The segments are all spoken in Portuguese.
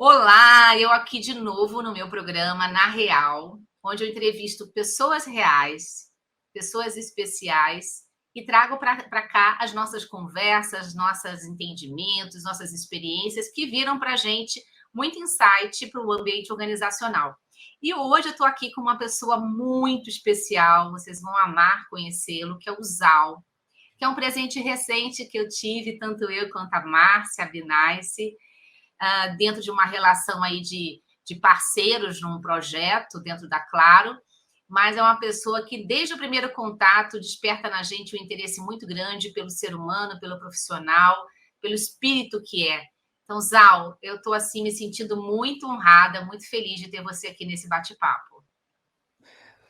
Olá, eu aqui de novo no meu programa Na Real, onde eu entrevisto pessoas reais, pessoas especiais e trago para cá as nossas conversas, nossos entendimentos, nossas experiências que viram para a gente muito insight para o ambiente organizacional. E hoje eu estou aqui com uma pessoa muito especial, vocês vão amar conhecê-lo, que é o Zal, que é um presente recente que eu tive, tanto eu quanto a Márcia Binaise, dentro de uma relação aí de parceiros num projeto dentro da Claro, mas é uma pessoa que, desde o primeiro contato, desperta na gente um interesse muito grande pelo ser humano, pelo profissional, pelo espírito que é. Então, Zal, eu estou assim me sentindo muito honrada, muito feliz de ter você aqui nesse bate-papo.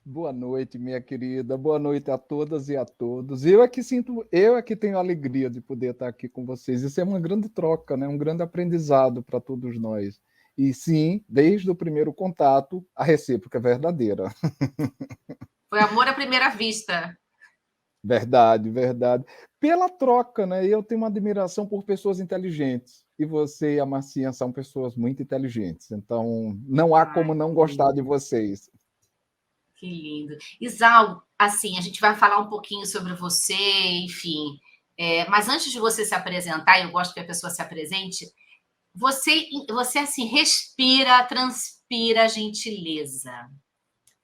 Boa noite, minha querida. Boa noite a todas e a todos. Eu é que tenho a alegria de poder estar aqui com vocês. Isso é uma grande troca, né? Um grande aprendizado para todos nós. E sim, desde o primeiro contato, a recíproca é verdadeira. Foi amor à primeira vista. Verdade, verdade. Pela troca, né? Eu tenho uma admiração por pessoas inteligentes. E você e a Marcinha são pessoas muito inteligentes. Então, não há Ai, como não que gostar de lindo. vocês. Que lindo. Isal, assim, a gente vai falar um pouquinho sobre você, enfim. Mas antes de você se apresentar, eu gosto que a pessoa se apresente, você assim, respira, transpira gentileza.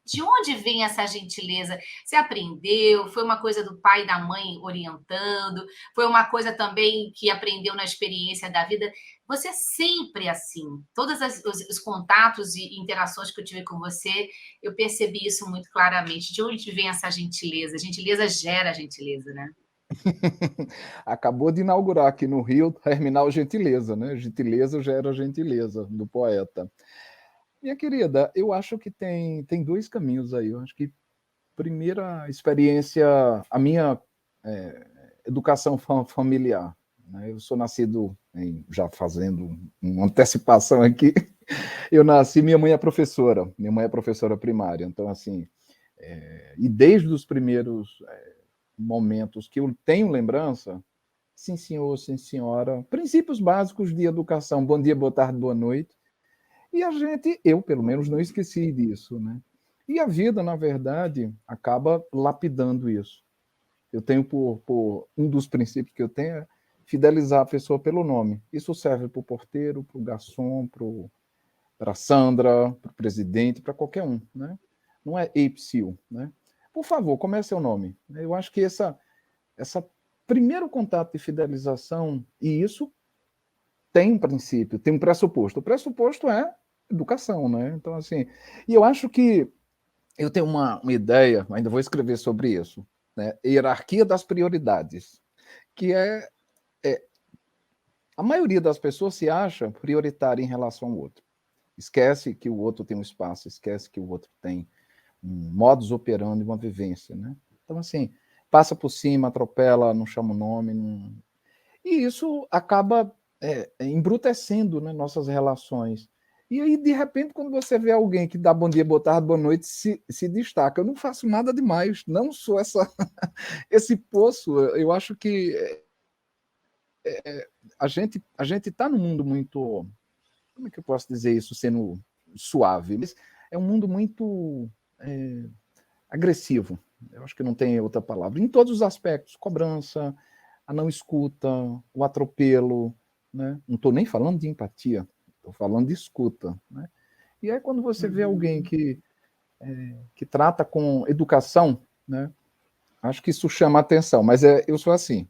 De onde vem essa gentileza? Você aprendeu? Foi uma coisa do pai e da mãe orientando? Foi uma coisa também que aprendeu na experiência da vida? Você é sempre assim. Todos os contatos e interações que eu tive com você, eu percebi isso muito claramente. De onde vem essa gentileza? Gentileza gera gentileza, né? Acabou de inaugurar aqui no Rio Terminal Gentileza, né? Gentileza gera gentileza, do poeta. Minha querida, eu acho que tem dois caminhos aí. Eu acho que primeira experiência, a minha educação familiar. Né? Eu sou nascido, já fazendo uma antecipação aqui, eu nasci, minha mãe é professora primária, então assim, e desde os primeiros momentos que eu tenho lembrança, sim senhor, sim senhora, princípios básicos de educação, bom dia, boa tarde, boa noite, e eu pelo menos não esqueci disso, né? E a vida, na verdade, acaba lapidando isso. Eu tenho por um dos princípios que eu tenho é fidelizar a pessoa pelo nome. Isso serve para o porteiro, para o garçom, para a Sandra, para o presidente, para qualquer um, né? Não é Ipsil, né? Por favor, como é seu nome? Eu acho que essa primeiro contato de fidelização, e isso tem um princípio, tem um pressuposto. O pressuposto é educação, né? Então, assim, e eu acho que eu tenho uma ideia, ainda vou escrever sobre isso, né? Hierarquia das prioridades, que é a maioria das pessoas se acha prioritária em relação ao outro. Esquece que o outro tem um espaço, esquece que o outro tem um modus operandi, uma vivência, né? Então, assim, passa por cima, atropela, não chama o nome, não... E isso acaba embrutecendo, né, nossas relações. E aí, de repente, quando você vê alguém que dá bom dia, boa tarde, boa noite, se destaca. Eu não faço nada demais, não sou esse poço. Eu acho que a gente está num mundo muito. Como é que eu posso dizer isso sendo suave? Mas é um mundo muito agressivo. Eu acho que não tem outra palavra. Em todos os aspectos, cobrança, a não escuta, o atropelo, né? Não estou nem falando de empatia, estou falando de escuta, né? E aí quando você vê alguém Uhum. que trata com educação, né? Acho que isso chama atenção, mas eu sou assim.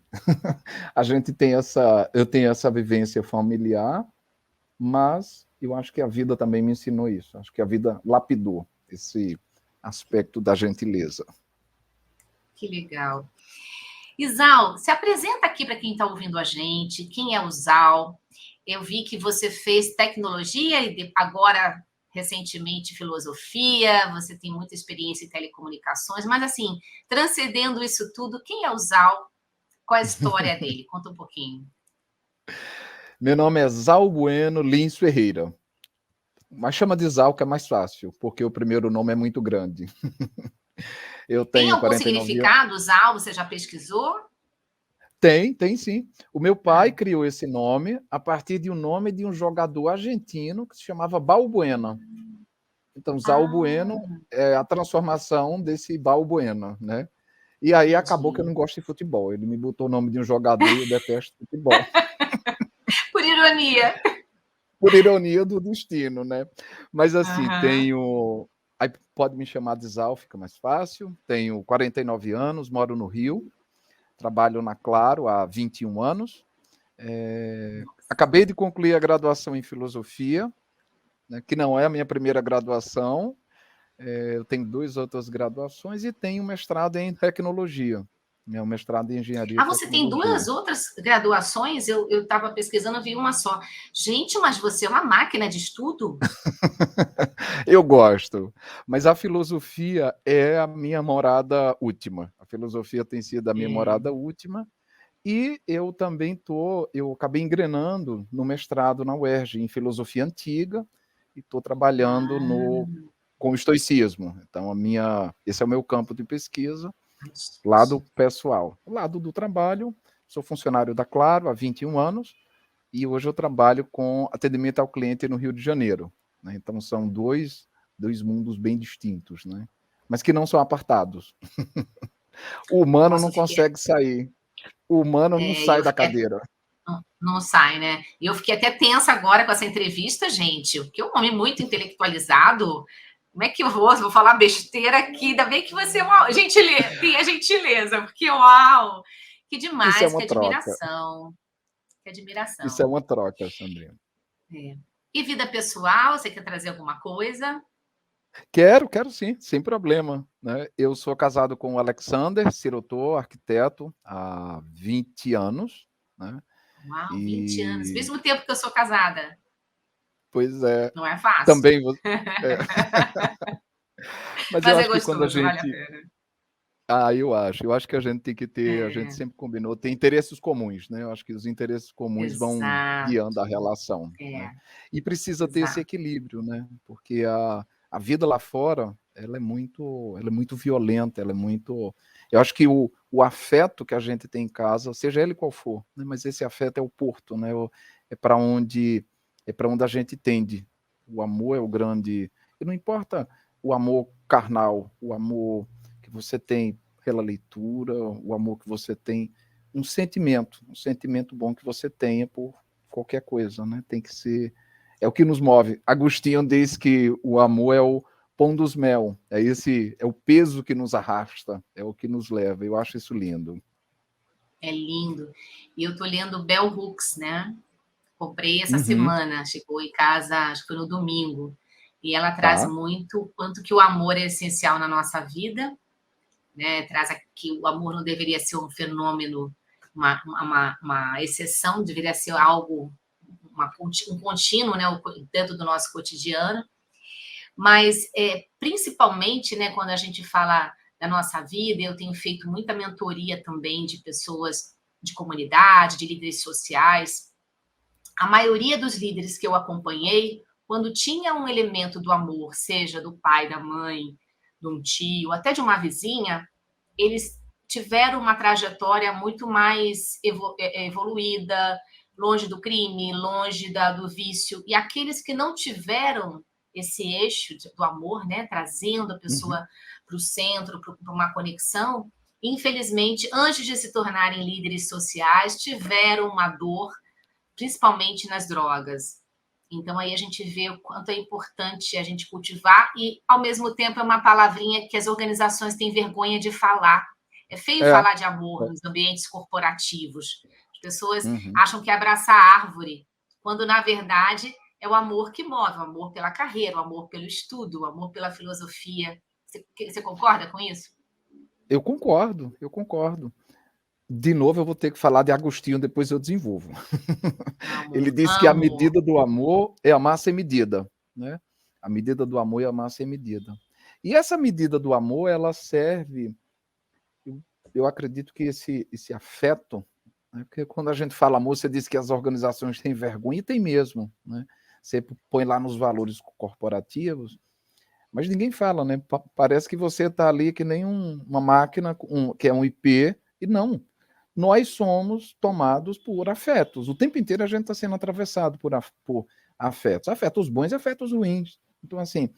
Eu tenho essa vivência familiar, mas eu acho que a vida também me ensinou isso. Acho que a vida lapidou esse aspecto da gentileza. Que legal. Isal, se apresenta aqui para quem está ouvindo a gente. Quem é o Zal? Eu vi que você fez tecnologia e agora, recentemente, filosofia. Você tem muita experiência em telecomunicações, mas assim, transcendendo isso tudo, quem é o Zal? Qual é a história dele? Conta um pouquinho. Meu nome é Zal Bueno Lins Ferreira, mas chama de Zal que é mais fácil, porque o primeiro nome é muito grande. Eu Tem tenho algum 49 anos. significado, Zal? Você já pesquisou? Tem sim. O meu pai Ah. criou esse nome a partir de um nome de um jogador argentino que se chamava Balbuena. Então, Zalbueno Ah, é a transformação desse Balbuena, né? E aí acabou que eu entendi. não gosto de futebol. Ele me botou o nome de um jogador e eu detesto futebol. Por ironia. Por ironia do destino, né? Mas assim, Aham. tenho. Aí pode me chamar de Zal, fica mais fácil. Tenho 49 anos, moro no Rio, trabalho na Claro há 21 anos. Acabei de concluir a graduação em filosofia, né, que não é a minha primeira graduação. Eu tenho duas outras graduações e tenho um mestrado em tecnologia, né, um mestrado em engenharia e Ah, você tem tecnologia. duas outras graduações? Eu estava pesquisando, eu vi uma só. Gente, mas você é uma máquina de estudo? Eu gosto, mas a filosofia é a minha morada última. A filosofia tem sido a minha É. morada última. E eu também eu acabei engrenando no mestrado na UERJ em filosofia antiga e estou trabalhando Ah, com o estoicismo. Então esse é o meu campo de pesquisa, lado gente. pessoal. Lado do trabalho, sou funcionário da Claro há 21 anos e hoje eu trabalho com atendimento ao cliente no Rio de Janeiro, né? Então são dois mundos bem distintos, né? Mas que não são apartados. O humano Nossa, não eu fiquei. consegue sair. O humano não É, eu sai da fiquei. cadeira. Não, não sai, né? E eu fiquei até tensa agora com essa entrevista, gente, porque é um homem muito intelectualizado. Como é que eu vou falar besteira aqui? Ainda bem que você é uma gentileza, tem a gentileza, porque uau! Que Isso é demais, que uma troca. admiração, que Isso é admiração. uma troca, Sandrinha. É. E vida pessoal, você quer trazer alguma coisa? Quero sim, sem problema, né? Eu sou casado com o Alexander Sirotô, arquiteto, há 20 anos, né? Uau, 20 anos. E, Mesmo tempo que eu sou casada. pois é, Não é fácil. também, é. Mas eu Mas é acho que quando a gostoso, vale a gente, pena. eu acho que a gente tem que ter, a gente É, sempre combinou, tem interesses comuns, né? Eu acho que os interesses comuns vão guiando a exato. relação, né? É, E precisa ter esse exato. equilíbrio, né? Porque a vida lá fora, ela é muito violenta, ela é muito. Eu acho que o afeto que a gente tem em casa, seja ele qual for, né? Mas esse afeto é o porto, né? É para onde a gente tende. O amor é o grande. E não importa o amor carnal, o amor que você tem pela leitura, o amor que você tem, um sentimento bom que você tenha por qualquer coisa, né? Tem que ser, é o que nos move. Agostinho diz que o amor é o pão dos mel, é o peso que nos arrasta, é o que nos leva. Eu acho isso lindo. É lindo. E eu tô lendo Bell Hooks, né? Comprei essa Uhum, semana, chegou em casa, acho que foi no domingo. E ela traz tá. muito o quanto que o amor é essencial na nossa vida, né? Traz que o amor não deveria ser um fenômeno, uma exceção, deveria ser algo, um contínuo, né? Dentro do nosso cotidiano. Mas, principalmente, né, quando a gente fala da nossa vida, eu tenho feito muita mentoria também de pessoas de comunidade, de líderes sociais. A maioria dos líderes que eu acompanhei, quando tinha um elemento do amor, seja do pai, da mãe, de um tio, até de uma vizinha, eles tiveram uma trajetória muito mais evoluída, longe do crime, longe do vício. E aqueles que não tiveram esse eixo do amor, né, trazendo a Uhum. pessoa para o centro, para uma conexão, infelizmente, antes de se tornarem líderes sociais, tiveram uma dor, principalmente nas drogas. Então aí a gente vê o quanto é importante a gente cultivar e, ao mesmo tempo, é uma palavrinha que as organizações têm vergonha de falar. É feio É. falar de amor nos ambientes corporativos. As pessoas Uhum. acham que é abraçar a árvore, quando na verdade é o amor que move, o amor pela carreira, o amor pelo estudo, o amor pela filosofia. Você concorda com isso? Eu concordo, eu concordo. De novo, eu vou ter que falar de Agostinho, depois eu desenvolvo. Ele Amo, disse que a amo. medida do amor é amar sem medida, né? A medida do amor é amar sem medida. E essa medida do amor, ela serve, eu, eu acredito que esse afeto, né? Porque quando a gente fala amor, você diz que as organizações têm vergonha, e tem mesmo, né? Você põe lá nos valores corporativos, mas ninguém fala, né? Parece que você está ali que nem uma máquina, que é um IP, e não. nós somos tomados por afetos. O tempo inteiro a gente está sendo atravessado por afetos. Afetos bons e afetos ruins. Então, assim,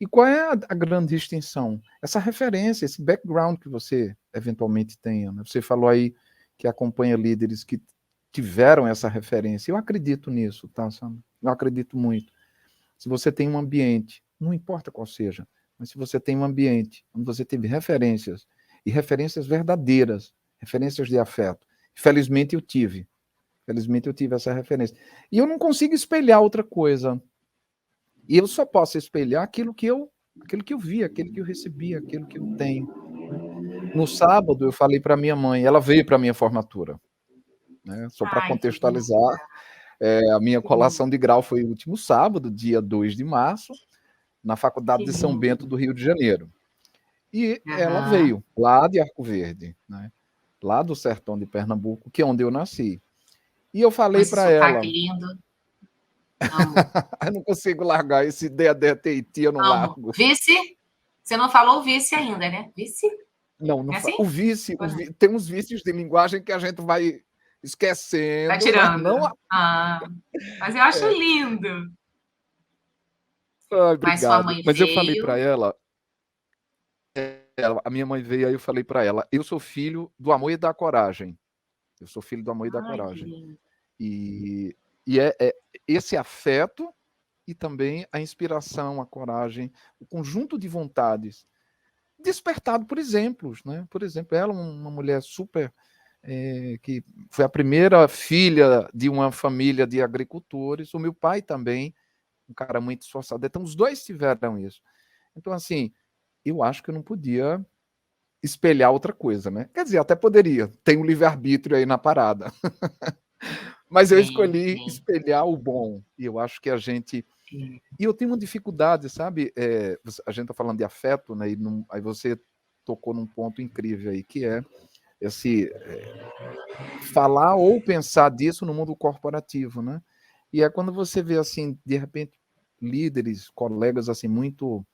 e qual é a grande distinção? Essa referência, esse background que você eventualmente tenha. Né? Você falou aí que acompanha líderes que tiveram essa referência. Eu acredito nisso, tá, Sandra? Eu acredito muito. Se você tem um ambiente, não importa qual seja, mas se você tem um ambiente onde você teve referências, e referências verdadeiras, referências de afeto, felizmente eu tive. Felizmente eu tive essa referência. E eu não consigo espelhar outra coisa. E eu só posso espelhar aquilo que eu vi, aquilo que eu recebi, aquilo que eu tenho. No sábado, eu falei para minha mãe, ela veio para a minha formatura. Né? Só para Ai, que contextualizar, a minha colação de grau foi o último sábado, dia 2 de março, na Faculdade que de São lindo. Bento do Rio de Janeiro. E ela Aham. veio lá de Arco Verde, né? Lá do sertão de Pernambuco, que é onde eu nasci. E eu Com falei esse para sotaque ela, lindo. Amo. eu não consigo largar esse DADTIT, eu não Amo. largo. Vice? Você não falou o vice ainda, né? Vice? Não, É assim? o vício, tem uns vícios de linguagem que a gente vai Tá esquecendo, mas tirando. não. Ah, mas eu acho É, lindo. ai, Mas sua obrigado. mãe Mas eu falei veio. para ela, a minha mãe veio, aí eu falei para ela, eu sou filho do amor e da coragem. Eu sou filho do amor e da Ai, que coragem. lindo. E, e esse afeto e também a inspiração, a coragem, o conjunto de vontades despertado por exemplos, né? Por exemplo, ela, uma mulher super que foi a primeira filha de uma família de agricultores, o meu pai também, um cara muito esforçado. Então, os dois tiveram isso. Então, assim, eu acho que eu não podia espelhar outra coisa, né? Quer dizer, até poderia, tem um livre-arbítrio aí na parada. Mas eu Tem, escolhi tem. espelhar o bom. E eu acho que a gente. É. E eu tenho uma dificuldade, sabe? A gente está falando de afeto, né? E aí você tocou num ponto incrível aí, que é esse falar ou pensar disso no mundo corporativo, né? E é quando você vê assim, de repente, líderes, colegas assim muito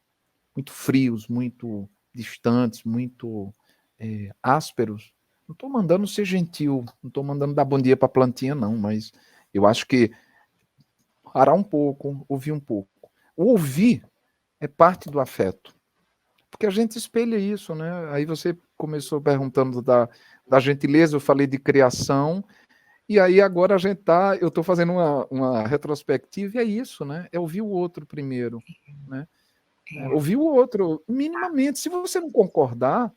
frios, muito distantes, muito ásperos. Não estou mandando ser gentil, não estou mandando dar bom dia para a plantinha, não, mas eu acho que parar um pouco, ouvir um pouco. O ouvir é parte do afeto, porque a gente espelha isso, né? Aí você começou perguntando da gentileza, eu falei de criação, e aí agora eu estou fazendo uma retrospectiva, e é isso, né? É ouvir o outro primeiro, né? É. Ouvir o outro minimamente. Se você não concordar,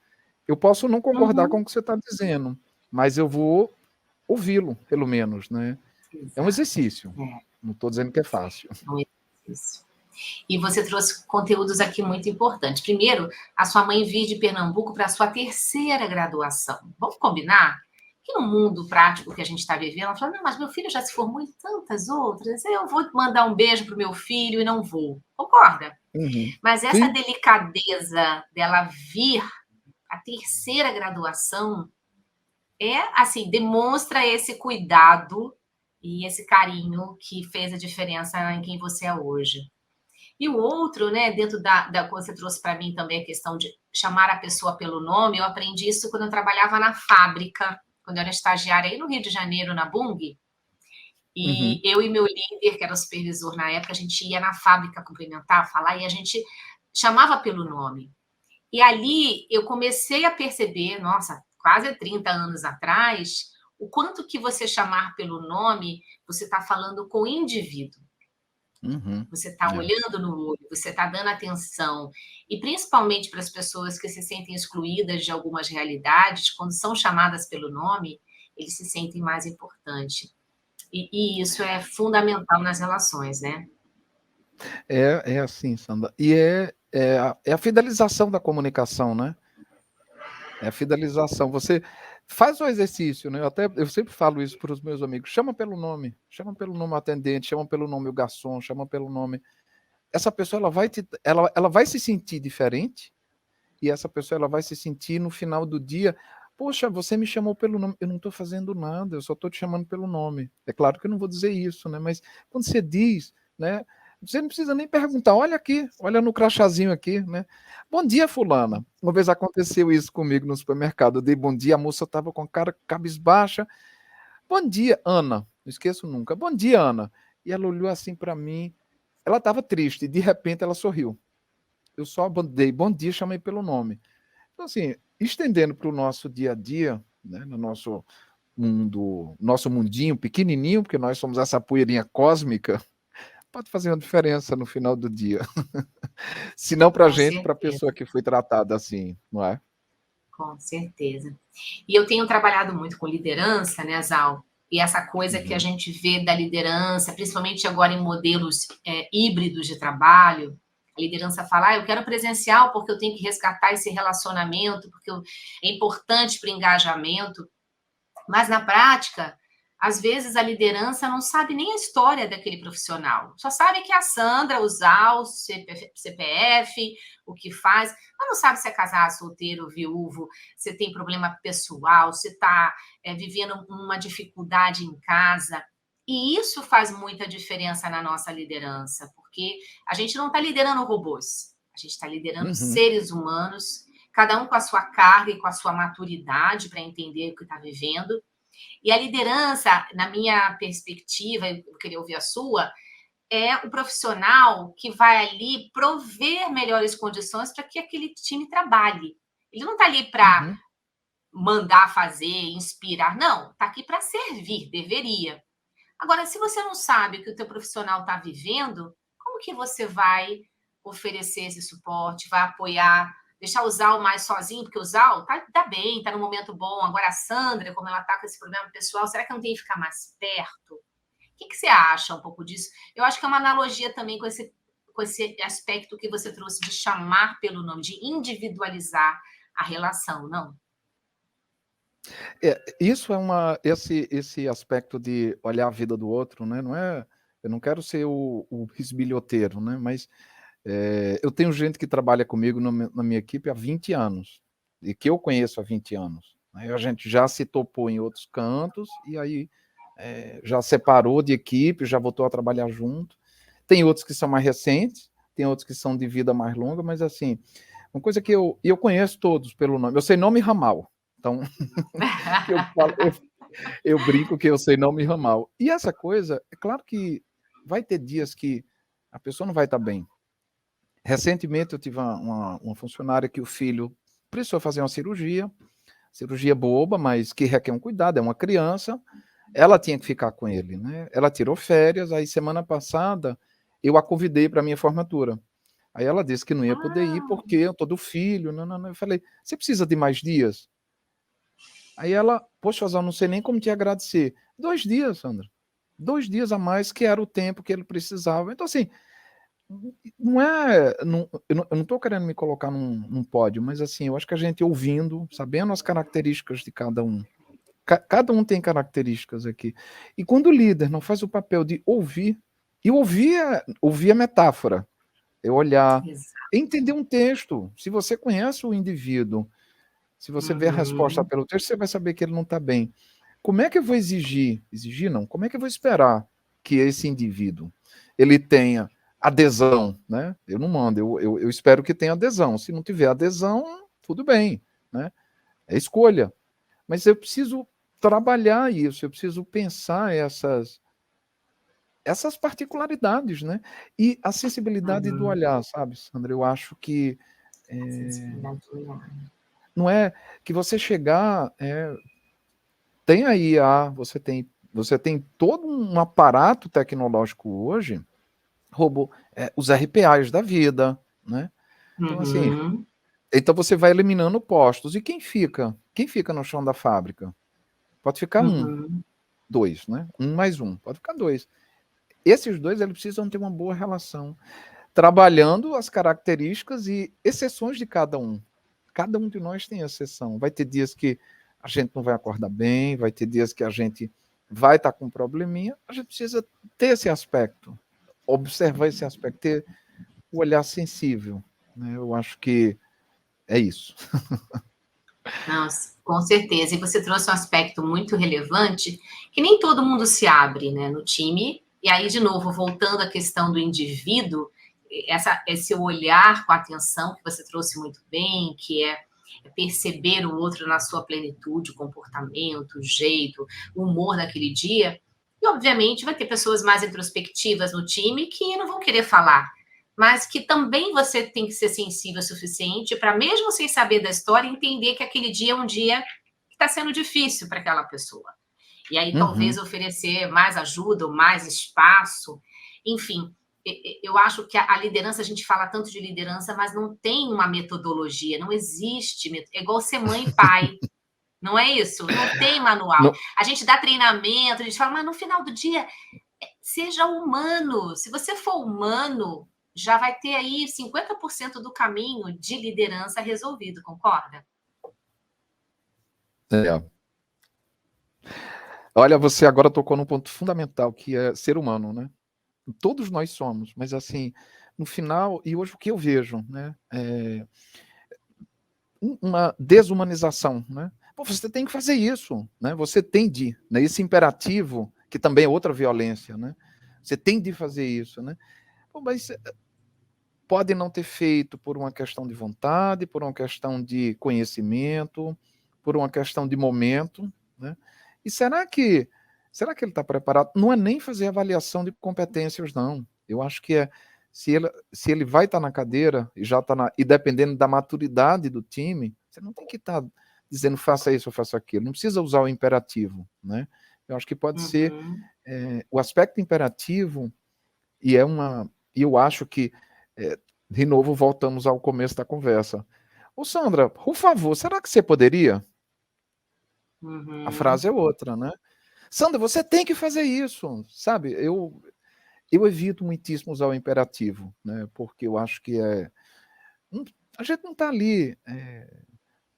eu posso não concordar com Uhum. o que você está dizendo, mas eu vou ouvi-lo, pelo menos, né? É um Exato. exercício. É, Não estou dizendo que é fácil. é um exercício. E você trouxe conteúdos aqui muito importantes. Primeiro, a sua mãe veio de Pernambuco para a sua terceira graduação. Vamos combinar que no mundo prático que a gente está vivendo, ela falou, não, mas meu filho já se formou em tantas outras, eu vou mandar um beijo para o meu filho e não vou. Concorda? Uhum. Mas essa Sim, delicadeza dela vir a terceira graduação assim, demonstra esse cuidado e esse carinho que fez a diferença em quem você é hoje. E o outro, né, dentro da coisa que você trouxe para mim também, a questão de chamar a pessoa pelo nome, eu aprendi isso quando eu trabalhava na fábrica, quando eu era estagiária aí no Rio de Janeiro, na Bung, e uhum. eu e meu líder, que era o supervisor na época, a gente ia na fábrica cumprimentar, falar, e a gente chamava pelo nome. E ali eu comecei a perceber, nossa, quase 30 anos atrás, o quanto que você chamar pelo nome, você está falando com o indivíduo. Uhum. Você está É. olhando no olho, você está dando atenção. E principalmente para as pessoas que se sentem excluídas de algumas realidades, quando são chamadas pelo nome, eles se sentem mais importantes. E isso é fundamental nas relações, né? É assim, Sandra. E é a fidelização da comunicação, né? É a fidelização. Você faz o exercício, né? Eu sempre falo isso para os meus amigos. Chama pelo nome o atendente, chama pelo nome o garçom, chama pelo nome. Essa pessoa ela vai se sentir diferente e essa pessoa ela vai se sentir no final do dia. Poxa, você me chamou pelo nome. Eu não estou fazendo nada, eu só estou te chamando pelo nome. É claro que eu não vou dizer isso, né? Mas quando você diz, né? Você não precisa nem perguntar, olha aqui, olha no crachazinho aqui, né? Bom dia, fulana. Uma vez aconteceu isso comigo no supermercado. Eu dei bom dia, a moça estava com a cara cabisbaixa. Bom dia, Ana. Não esqueço nunca. Bom dia, Ana. E ela olhou assim para mim. Ela estava triste. De repente, ela sorriu. Eu só dei bom dia, chamei pelo nome. Então, assim, estendendo para o nosso dia a dia, né, no nosso mundo, nosso mundinho pequenininho, porque nós somos essa poeirinha cósmica, pode fazer uma diferença no final do dia. Se não para a Com gente, para a certeza, pessoa que foi tratada assim, não é? com certeza. E eu tenho trabalhado muito com liderança, né, Zal? E essa coisa que a Uhum. gente vê da liderança, principalmente agora em modelos híbridos de trabalho, a liderança fala, eu quero presencial porque eu tenho que resgatar esse relacionamento, porque é importante para o engajamento. Mas na prática, às vezes a liderança não sabe nem a história daquele profissional. Só sabe que é a Sandra, usar o CPF, o que faz, mas não sabe se é casado, solteiro, viúvo, se tem problema pessoal, se está vivendo uma dificuldade em casa. E isso faz muita diferença na nossa liderança, porque a gente não está liderando robôs, a gente está liderando Uhum. seres humanos, cada um com a sua carga e com a sua maturidade para entender o que está vivendo. E a liderança, na minha perspectiva, eu queria ouvir a sua, é o profissional que vai ali prover melhores condições para que aquele time trabalhe. Ele não está ali para Uhum. mandar fazer, inspirar, não, está aqui para servir, deveria. Agora, se você não sabe o que o teu profissional está vivendo, como que você vai oferecer esse suporte, vai apoiar, deixar o Zal mais sozinho, porque o Zal tá bem, tá no momento bom. Agora a Sandra, como ela tá com esse problema pessoal, será que não tem que ficar mais perto? O que você acha um pouco disso? Eu acho que é uma analogia também com esse aspecto que você trouxe de chamar pelo nome, de individualizar a relação, não? Isso é esse aspecto de olhar a vida do outro, né? Não é, eu não quero ser o bisbilhoteiro, né? Mas eu tenho gente que trabalha comigo na minha equipe há 20 anos, e que eu conheço há 20 anos. Aí a gente já se topou em outros cantos, e aí já separou de equipe, já voltou a trabalhar junto. Tem outros que são mais recentes, tem outros que são de vida mais longa, mas assim, uma coisa que eu conheço todos pelo nome, eu sei nome e ramal. Então, que eu falo, eu brinco que eu sei nome e ramal. E essa coisa, é claro que vai ter dias que a pessoa não vai estar bem. Recentemente eu tive uma funcionária que o filho precisou fazer uma cirurgia boba, mas que requer um cuidado, é uma criança, ela tinha que ficar com ele, né? Ela tirou férias, aí semana passada eu a convidei para a minha formatura. Aí ela disse que não ia poder ir Ah, porque eu tô do filho, não, não, não. Eu falei, você precisa de mais dias? Aí ela, poxa, eu não sei nem como te agradecer. 2 dias, Sandra. 2 dias a mais, que era o tempo que ele precisava. Então, assim, não é. Não, eu não estou querendo me colocar num pódio, mas assim, eu acho que a gente ouvindo, sabendo as características de cada um. Cada um tem características aqui. E quando o líder não faz o papel de ouvir, e ouvir é metáfora, é olhar, exato. entender um texto. Se você conhece o indivíduo, se você vê a resposta Uhum. pelo texto, você vai saber que ele não está bem. Como é que eu vou exigir? Exigir não. Como é que eu vou esperar que esse indivíduo ele tenha adesão, né? Eu não mando, eu espero que tenha adesão. Se não tiver adesão, tudo bem, né? É escolha. Mas eu preciso trabalhar isso, eu preciso pensar essas particularidades, né? E a sensibilidade do Uhum. olhar, sabe, Sandra? Eu acho que A sensibilidade do olhar. não é que você chegar, tem a IA, você tem todo um aparato tecnológico hoje, robô, os RPAs da vida, né? Então, assim, Uhum. então você vai eliminando postos. E quem fica? Quem fica no chão da fábrica? Pode ficar um, Uhum. dois, né? Um mais um, pode ficar dois. Esses dois, eles precisam ter uma boa relação, trabalhando as características e exceções de cada um. Cada um de nós tem exceção. Vai ter dias que a gente não vai acordar bem, vai ter dias que a gente vai estar com um probleminha. A gente precisa ter esse aspecto, observar esse aspecto, ter o olhar sensível. Né? Eu acho que é isso. Nossa, com certeza. E você trouxe um aspecto muito relevante, que nem todo mundo se abre, né, no time, E aí, de novo, voltando à questão do indivíduo, esse olhar com atenção que você trouxe muito bem, que é perceber o outro na sua plenitude, o comportamento, o jeito, o humor daquele dia. E, obviamente, vai ter pessoas mais introspectivas no time que não vão querer falar, mas que também você tem que ser sensível o suficiente para, mesmo sem saber da história, entender que aquele dia é um dia que está sendo difícil para aquela pessoa. E aí, talvez, Uhum. oferecer mais ajuda, ou mais espaço, enfim. Eu acho que a liderança, a gente fala tanto de liderança, mas não tem uma metodologia, não existe. É igual ser mãe e pai, não é isso? Não tem manual. Não, A gente dá treinamento, a gente fala, mas no final do dia, seja humano. Se você for humano, já vai ter aí 50% do caminho de liderança resolvido, concorda? é. Olha, você agora tocou num ponto fundamental, que é ser humano, né? Todos nós somos, mas assim, no final, e hoje o que eu vejo, né? Uma desumanização, né? Pô, você tem que fazer isso, né? Você tem de, né? Esse imperativo, que também é outra violência, né? Você tem de fazer isso, né? Pô, mas pode não ter feito por uma questão de vontade, por uma questão de conhecimento, por uma questão de momento, né? E será que ele está preparado? Não é nem fazer avaliação de competências, não. Eu acho que se ele vai estar na cadeira e já está e dependendo da maturidade do time, você não tem que estar dizendo faça isso ou faça aquilo. Não precisa usar o imperativo, né? Eu acho que pode ser Uhum. o aspecto imperativo e eu acho que de novo voltamos ao começo da conversa. Ô Sandra, por favor, será que você poderia? A Uhum. frase é outra, né? Sandra, você tem que fazer isso, sabe? Eu evito muitíssimo usar o imperativo, né? Porque eu acho que a gente não está ali,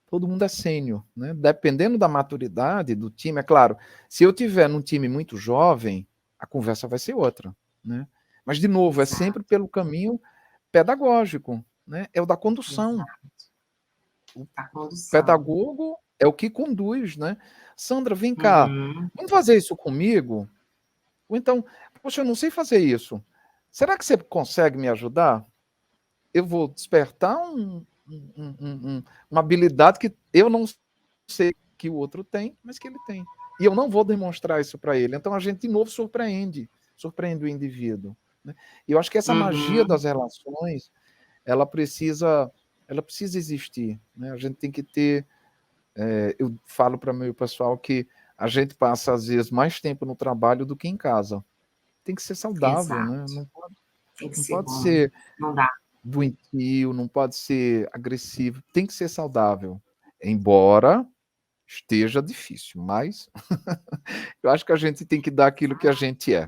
todo mundo é sênior, né? Dependendo da maturidade do time, é claro, se eu tiver num time muito jovem, a conversa vai ser outra, né? Mas, de novo, é sempre Exato, pelo caminho pedagógico, né? É o da condução. exato. A condução. Pedagogo é o que conduz, né? Sandra, vem cá, Uhum. vamos fazer isso comigo? Ou então, poxa, eu não sei fazer isso. Será que você consegue me ajudar? Eu vou despertar uma habilidade que eu não sei que o outro tem, mas que ele tem. E eu não vou demonstrar isso para ele. Então a gente, de novo, surpreende o indivíduo. Né? E eu acho que essa magia Uhum. das relações, ela precisa, ela precisa existir. Né? A gente tem que ter. Eu falo para o meu pessoal que a gente passa, às vezes, mais tempo no trabalho do que em casa. Tem que ser saudável, Exato. né? Tem que Não ser pode bom. ser Não dá. doentio, não pode ser agressivo, tem que ser saudável. Embora esteja difícil, mas eu acho que a gente tem que dar aquilo que a gente é.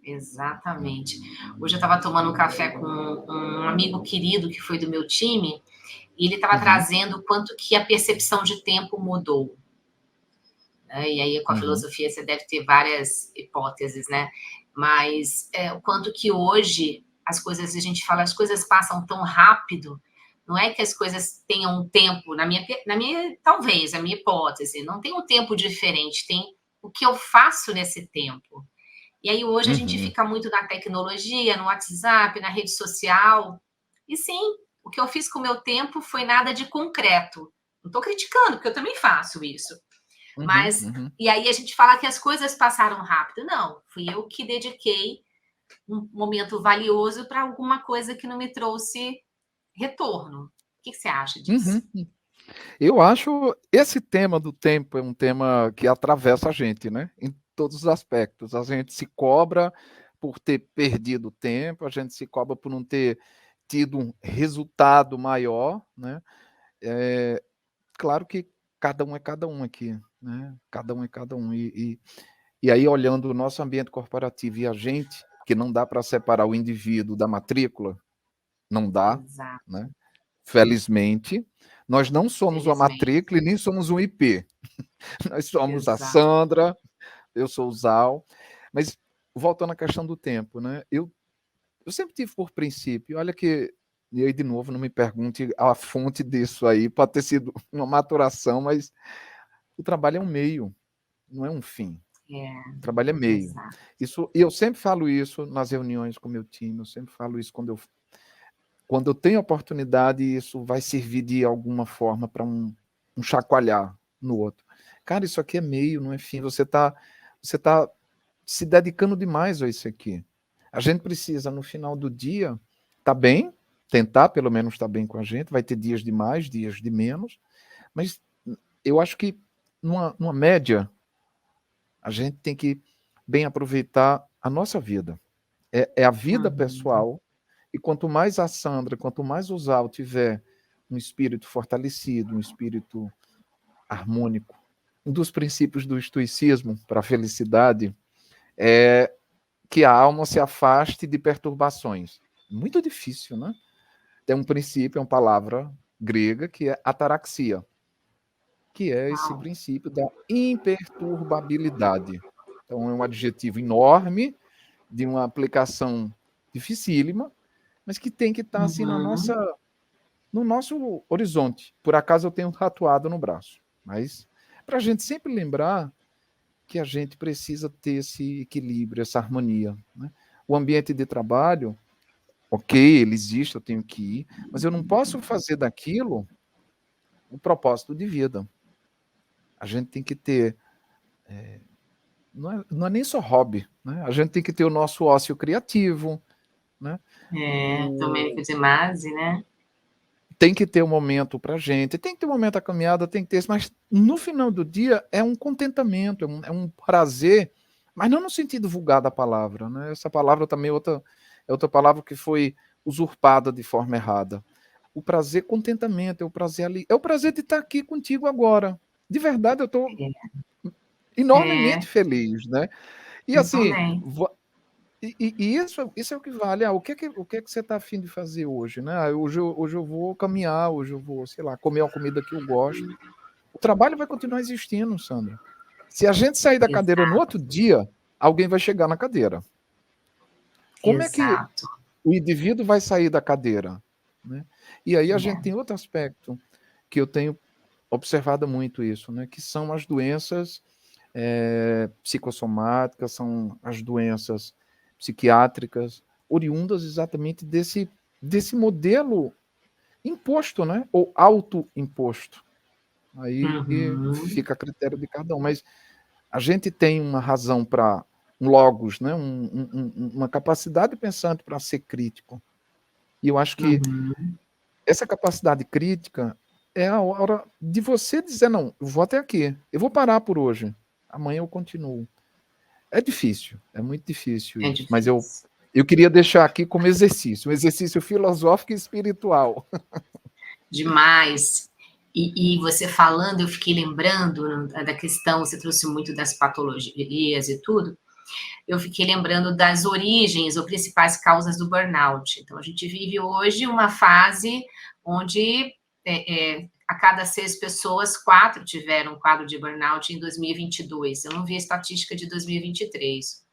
Exatamente. Hoje eu estava tomando um café com um amigo querido que foi do meu time, e ele estava Uhum, trazendo o quanto que a percepção de tempo mudou. Né? E aí, com a uhum, filosofia, você deve ter várias hipóteses, né? Mas o quanto que hoje as coisas, a gente fala, as coisas passam tão rápido, não é que as coisas tenham um tempo, talvez, a minha hipótese, não tem um tempo diferente, tem o que eu faço nesse tempo. E aí hoje a gente uhum, fica muito na tecnologia, no WhatsApp, na rede social. E sim, o que eu fiz com o meu tempo foi nada de concreto. Não estou criticando, porque eu também faço isso. uhum, Mas, uhum. e aí a gente fala que as coisas passaram rápido. Não, fui eu que dediquei um momento valioso para alguma coisa que não me trouxe retorno. O que você acha disso? Uhum. Eu acho esse tema do tempo é um tema que atravessa a gente, né? Em todos os aspectos. A gente se cobra por ter perdido tempo, a gente se cobra por não ter tido um resultado maior, né? É, claro que cada um é cada um aqui, né? Cada um é cada um. E aí, olhando o nosso ambiente corporativo e a gente, que não dá para separar o indivíduo da matrícula, não dá, Exato, né? Felizmente, nós não somos uma felizmente. matrícula e nem somos um IP. Nós somos a Exato. Sandra, eu sou o Zal, mas voltando à questão do tempo, né? Eu sempre tive por princípio, olha que, e aí de novo, não me pergunte a fonte disso aí, pode ter sido uma maturação, mas o trabalho é um meio, não é um fim. É, Trabalho é meio. exato. Isso, e eu sempre falo isso nas reuniões com o meu time, eu sempre falo isso quando eu tenho oportunidade, isso vai servir de alguma forma para um chacoalhar no outro. Cara, isso aqui é meio, não é fim. Você tá se dedicando demais a isso aqui. A gente precisa, no final do dia, estar bem, tentar pelo menos estar bem com a gente. Vai ter dias de mais, dias de menos, mas eu acho que numa média, a gente tem que bem aproveitar a nossa vida. É a vida Uhum. pessoal, e quanto mais a Sandra, quanto mais o Zal tiver um espírito fortalecido, um espírito harmônico, um dos princípios do estoicismo para a felicidade é que a alma se afaste de perturbações. Muito difícil, né? Tem um princípio, é uma palavra grega que é ataraxia, que é esse Uau. princípio da imperturbabilidade. Então é um adjetivo enorme, de uma aplicação dificílima, mas que tem que estar assim Uhum. no nosso horizonte. Por acaso eu tenho tatuado no braço, mas para a gente sempre lembrar que a gente precisa ter esse equilíbrio, essa harmonia. Né? O ambiente de trabalho, ok, ele existe, eu tenho que ir, mas eu não posso fazer daquilo um propósito de vida. A gente tem que ter, não é nem só hobby, né? A gente tem que ter o nosso ócio criativo, né? Domênico O, De Masi, né? tem que ter um momento para gente, tem que ter um momento da caminhada, tem que ter, mas no final do dia é um contentamento, é um prazer, mas não no sentido vulgar da palavra, né? Essa palavra também é outra palavra que foi usurpada de forma errada. O prazer, contentamento, é o prazer ali, é o prazer de estar aqui contigo agora. De verdade, eu estou É, enormemente feliz, né? E eu assim, também. e isso é o que vale. O que é que você está afim de fazer hoje, né? Hoje eu vou caminhar, hoje eu vou, sei lá, comer uma comida que eu gosto. O trabalho vai continuar existindo, Sandra. Se a gente sair da cadeira no outro Exato, dia, alguém vai chegar na cadeira. Como é que exato. o indivíduo vai sair da cadeira, né? E aí a gente É. tem outro aspecto que eu tenho observado muito isso, né? Que são as doenças psicossomáticas, são as doenças psiquiátricas, oriundas exatamente desse modelo imposto, né? Ou autoimposto. Aí Uhum. fica a critério de cada um. Mas a gente tem uma razão para um logos, né? Uma capacidade pensante para ser crítico. E eu acho que Uhum. essa capacidade crítica é a hora de você dizer, não, eu vou até aqui, eu vou parar por hoje, amanhã eu continuo. É difícil, é muito difícil É isso, mas eu, difícil. eu queria deixar aqui como exercício, um exercício filosófico e espiritual. Demais. E você falando, eu fiquei lembrando da questão, você trouxe muito das patologias e tudo, eu fiquei lembrando das origens ou principais causas do burnout. Então, a gente vive hoje uma fase onde a cada 6 pessoas, 4 tiveram um quadro de burnout em 2022. Eu não vi a estatística de 2023.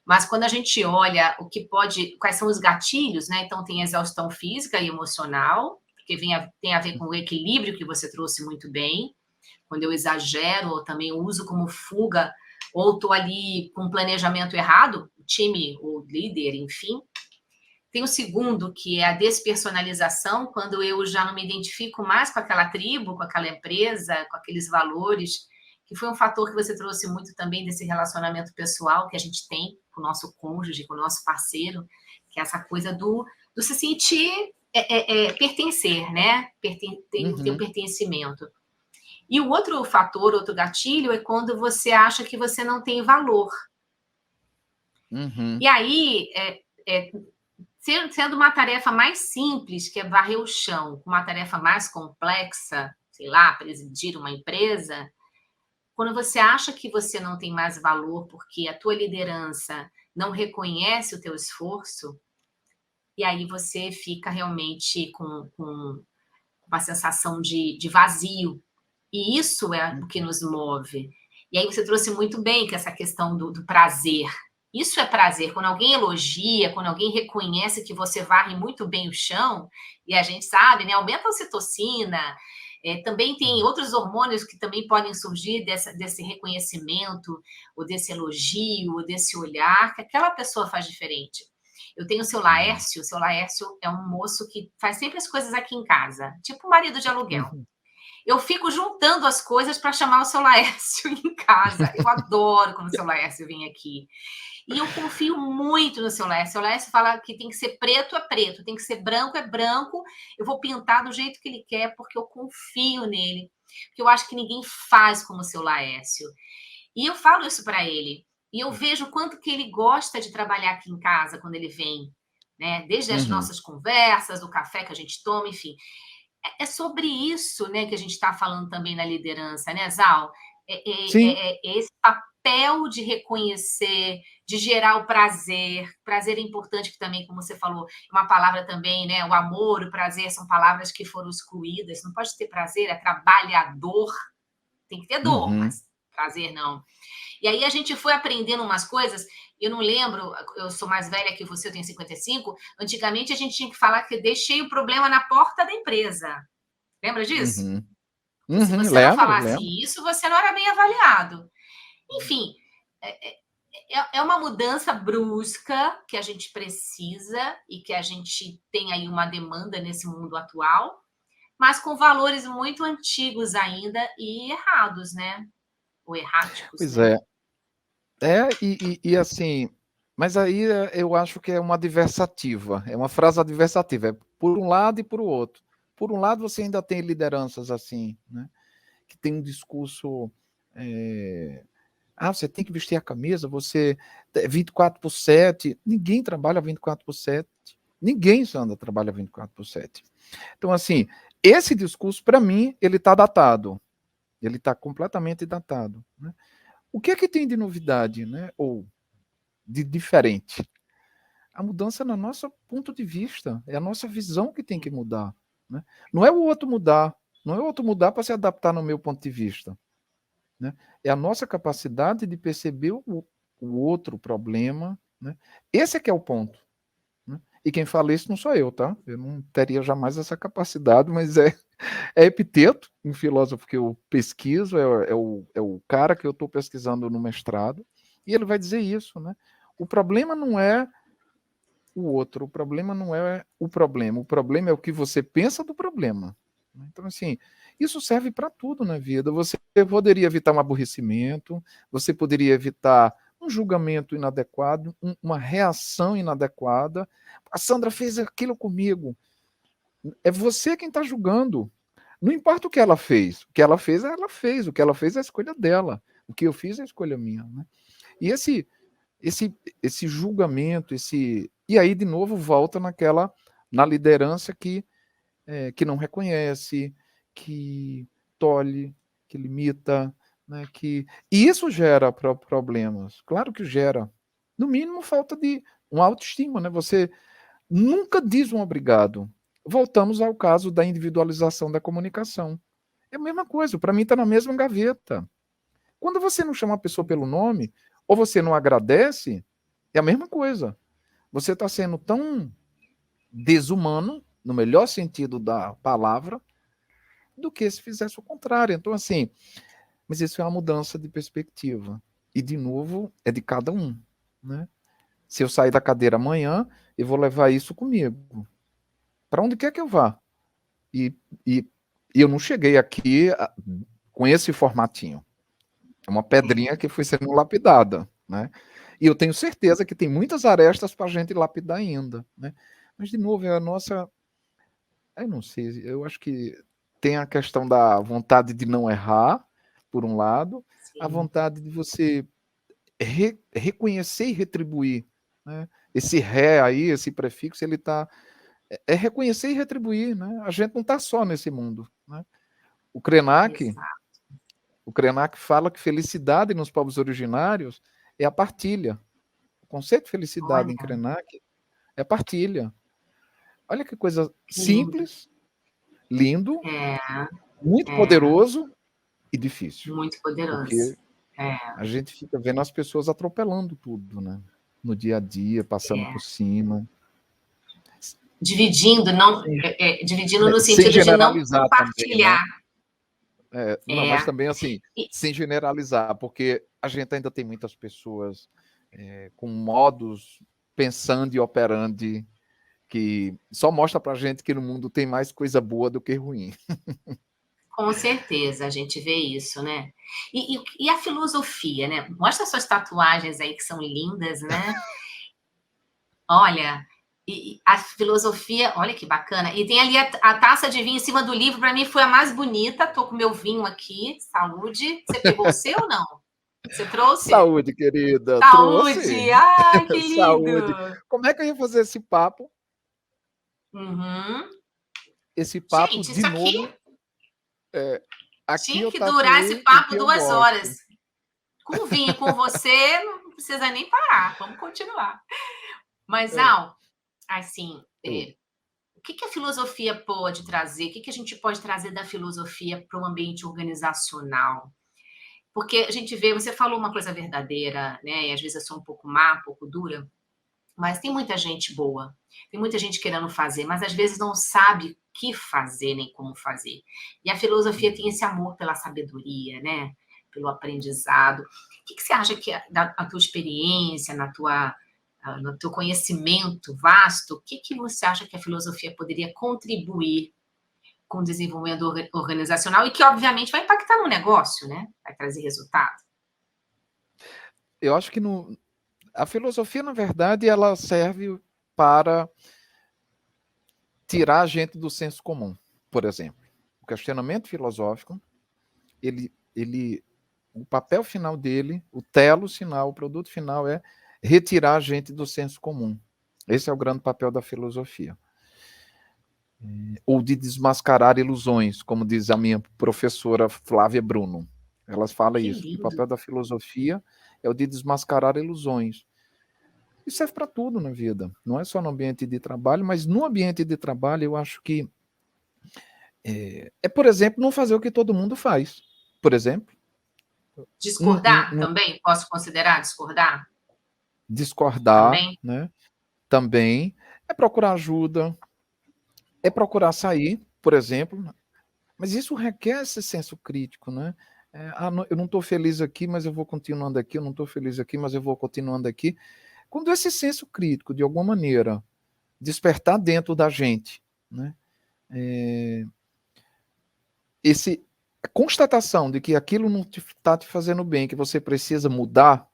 Mas quando a gente olha o que pode, quais são os gatilhos, né? Então, tem a exaustão física e emocional, porque tem a ver com o equilíbrio que você trouxe muito bem. Quando eu exagero, ou também uso como fuga, ou estou ali com um planejamento errado, o time, o líder, enfim. Tem o segundo, que é a despersonalização, quando eu já não me identifico mais com aquela tribo, com aquela empresa, com aqueles valores, que foi um fator que você trouxe muito também desse relacionamento pessoal que a gente tem com o nosso cônjuge, com o nosso parceiro, que é essa coisa do se sentir pertencer, né? Ter um Uhum, pertencimento. E o outro fator, outro gatilho, é quando você acha que você não tem valor. uhum, E aí, sendo uma tarefa mais simples, que é varrer o chão, uma tarefa mais complexa, sei lá, presidir uma empresa, quando você acha que você não tem mais valor porque a tua liderança não reconhece o teu esforço, e aí você fica realmente com uma sensação de vazio. E isso é o que uhum, nos move. E aí você trouxe muito bem que essa questão do prazer. Isso é prazer. Quando alguém elogia, quando alguém reconhece que você varre muito bem o chão, e a gente sabe, né? Aumenta a ocitocina, Também tem outros hormônios que também podem surgir desse reconhecimento, ou desse elogio, ou desse olhar, que aquela pessoa faz diferente. Eu tenho o seu Laércio é um moço que faz sempre as coisas aqui em casa, tipo marido de aluguel. Uhum. Eu fico juntando as coisas para chamar o seu Laércio em casa. Eu adoro quando o seu Laércio vem aqui. E eu confio muito no seu Laércio. O Laércio fala que tem que ser preto, é preto, tem que ser branco, é branco. Eu vou pintar do jeito que ele quer, porque eu confio nele. Porque eu acho que ninguém faz como o seu Laércio. E eu falo isso para ele. E eu vejo o quanto que ele gosta de trabalhar aqui em casa quando ele vem. Né? Desde as Uhum. nossas conversas, o café que a gente toma, enfim. É sobre isso, né, que a gente está falando também na liderança, né, Zal? Sim. É esse papel de reconhecer, de gerar o prazer. Prazer é importante, que também, como você falou, é uma palavra também, né? O amor, o prazer são palavras que foram excluídas. Não pode ter prazer, é trabalhador. Tem que ter dor, Uhum. mas prazer não. E aí a gente foi aprendendo umas coisas, eu não lembro, eu sou mais velha que você, eu tenho 55. Antigamente a gente tinha que falar que deixei o problema na porta da empresa. Lembra disso? Uhum. Que se Uhum. você não Lembro, falasse lembro. isso, você não era bem avaliado. Enfim, é uma mudança brusca que a gente precisa e que a gente tem aí uma demanda nesse mundo atual, mas com valores muito antigos ainda e errados, né? Ou erráticos, Pois né? é. Assim, mas aí eu acho que é uma adversativa, é uma frase adversativa, é por um lado e por o outro. Por um lado, você ainda tem lideranças assim, né, que tem um discurso, você tem que vestir a camisa, você 24/7, ninguém trabalha 24/7, ninguém, Sandra, trabalha 24/7. Então, assim, esse discurso, para mim, ele está datado, ele está completamente datado, né? O que é que tem de novidade, né? Ou de diferente? A mudança no nosso ponto de vista, é a nossa visão que tem que mudar, né? Não é o outro mudar, não é o outro mudar para se adaptar no meu ponto de vista, né? É a nossa capacidade de perceber o outro problema, né? Esse é que é o ponto, né? E quem fala isso não sou eu, tá? Eu não teria jamais essa capacidade, mas é Epiteto, um filósofo que eu pesquiso, é o cara que eu estou pesquisando no mestrado, e ele vai dizer isso, né? O problema não é o outro, o problema não é o problema é o que você pensa do problema. Então, assim, isso serve para tudo na vida. Você poderia evitar um aborrecimento, você poderia evitar um julgamento inadequado, uma reação inadequada. A Sandra fez aquilo comigo. É você quem está julgando. Não importa o que ela fez. O que ela fez, ela fez. O que ela fez é a escolha dela. O que eu fiz é a escolha minha. Né? E esse julgamento, e aí de novo volta na liderança que não reconhece, que tolhe, que limita, né? E isso gera problemas. Claro que gera. No mínimo falta de uma autoestima, né? Você nunca diz um obrigado. Voltamos ao caso da individualização da comunicação. É a mesma coisa, para mim está na mesma gaveta. Quando você não chama a pessoa pelo nome, ou você não agradece, é a mesma coisa. Você está sendo tão desumano, no melhor sentido da palavra, do que se fizesse o contrário. Então, assim, mas isso é uma mudança de perspectiva. E, de novo, é de cada um. Né? Se eu sair da cadeira amanhã, eu vou levar isso comigo. Para onde quer que eu vá. E, e, e eu não cheguei aqui com esse formatinho. É uma pedrinha que foi sendo lapidada, né? E eu tenho certeza que tem muitas arestas para a gente lapidar ainda, né? Mas, de novo, é a nossa... Eu não sei, eu acho que tem a questão da vontade de não errar, por um lado, a Sim. vontade de você reconhecer e retribuir, né? Esse ré aí, esse prefixo, ele está... É reconhecer e retribuir, né? A gente não está só nesse mundo, né? O Krenak, Exato. o Krenak fala que felicidade nos povos originários é a partilha. O conceito de felicidade em Olha, Krenak é partilha. Olha que coisa que lindo. simples, lindo, É, muito é, poderoso e difícil. muito poderoso. Porque É, a gente fica vendo as pessoas atropelando tudo, né? No dia a dia, passando por é. cima. Dividindo, não, Sem, dividindo no sem sentido de não generalizar também, né? compartilhar. Não, mas É. também, assim, E sem generalizar, porque a gente ainda tem muitas pessoas com modos pensando e operandi que só mostra pra gente que no mundo tem mais coisa boa do que ruim. com certeza, a gente vê isso, né. E a filosofia, né, mostra suas tatuagens aí que são lindas, né. Olha, e a filosofia, olha que bacana. E tem ali a taça de vinho em cima do livro, para mim foi a mais bonita. Tô com meu vinho aqui, saúde. Você pegou o seu ou não? Você trouxe? Saúde, querida, trouxe. Saúde! Ai, que lindo! Saúde. Como é que eu ia fazer esse papo? Uhum. Esse papo, Gente, de isso aqui novo, aqui tinha eu que durar esse tatuei o que papo eu 2 gosto. horas. Com vinho, com você, não precisa nem parar. Vamos continuar. Mas, É, assim, oi. o que a filosofia pode trazer? O que a gente pode trazer da filosofia para o ambiente organizacional? Porque a gente vê, você falou uma coisa verdadeira, né? E às vezes eu sou um pouco má, um pouco dura, mas tem muita gente boa, tem muita gente querendo fazer, mas às vezes não sabe o que fazer nem como fazer. E a filosofia tem Uhum. esse amor pela sabedoria, né? Pelo aprendizado. O que você acha que, da a tua experiência, no teu conhecimento vasto, o que você acha que a filosofia poderia contribuir com o desenvolvimento organizacional e que, obviamente, vai impactar no negócio, né? Vai trazer resultado. Eu acho que a filosofia, na verdade, ela serve para tirar a gente do senso comum, por exemplo. O questionamento filosófico, o papel final dele, o telos final, o produto final é retirar a gente do senso comum. Esse é o grande papel da filosofia. Ou de desmascarar ilusões, como diz a minha professora Flávia Bruno. Elas falam Que isso, que o lindo. papel da filosofia é o de desmascarar ilusões. Isso serve para tudo na vida, não é só no ambiente de trabalho, mas no ambiente de trabalho eu acho que por exemplo, não fazer o que todo mundo faz. Por exemplo, Discordar não também? Posso considerar discordar? discordar, Também? né? Também é procurar ajuda, é procurar sair, por exemplo, mas isso requer esse senso crítico, né? Eu não estou feliz aqui, mas eu vou continuando aqui, eu não estou feliz aqui, mas eu vou continuando aqui. Quando esse senso crítico, de alguma maneira, despertar dentro da gente, né? Esse a constatação de que aquilo não está te fazendo bem, que você precisa mudar,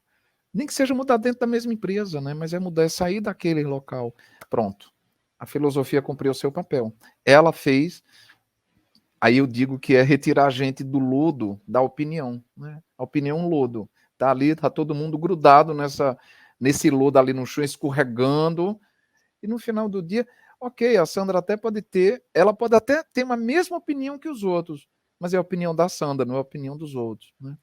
nem que seja mudar dentro da mesma empresa, né? Mas é mudar, é sair daquele local. Pronto. A filosofia cumpriu o seu papel. Ela fez, aí eu digo que é retirar a gente do lodo da opinião, né? A opinião é um lodo. Tá ali, tá todo mundo grudado nesse lodo ali no chão, escorregando, e no final do dia, ok, a Sandra ela pode até ter a mesma opinião que os outros, mas é a opinião da Sandra, não é a opinião dos outros, né?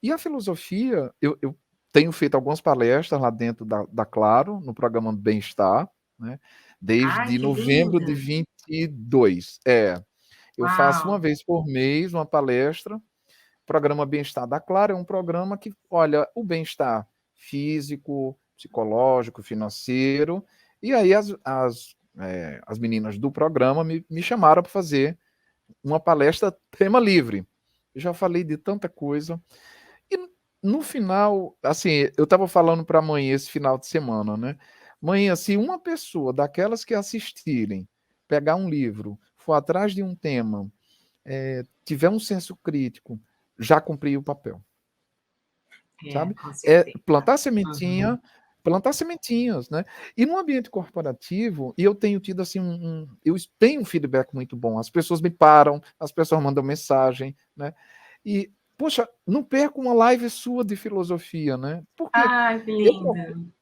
E a filosofia, eu tenho feito algumas palestras lá dentro da Claro, no programa Bem-Estar, né? Ai, Desde que novembro linda. de 22. Eu faço uma Uau. vez por mês uma palestra. O programa Bem-Estar da Claro é um programa que olha o bem-estar físico, psicológico, financeiro. E aí as meninas do programa me chamaram para fazer uma palestra tema livre. Eu já falei de tanta coisa. E no final, assim, eu estava falando para a mãe esse final de semana, né? Mãe, assim, uma pessoa daquelas que assistirem, pegar um livro, for atrás de um tema, tiver um senso crítico, já cumpriu o papel, É, sabe? com É certeza. plantar Uhum. sementinha, plantar sementinhas, né? E no ambiente corporativo, e eu tenho tido assim eu tenho um feedback muito bom. As pessoas me param, as pessoas mandam mensagem, né? E poxa, não perca uma live sua de filosofia, né? Porque Ai, que eu lindo. procuro,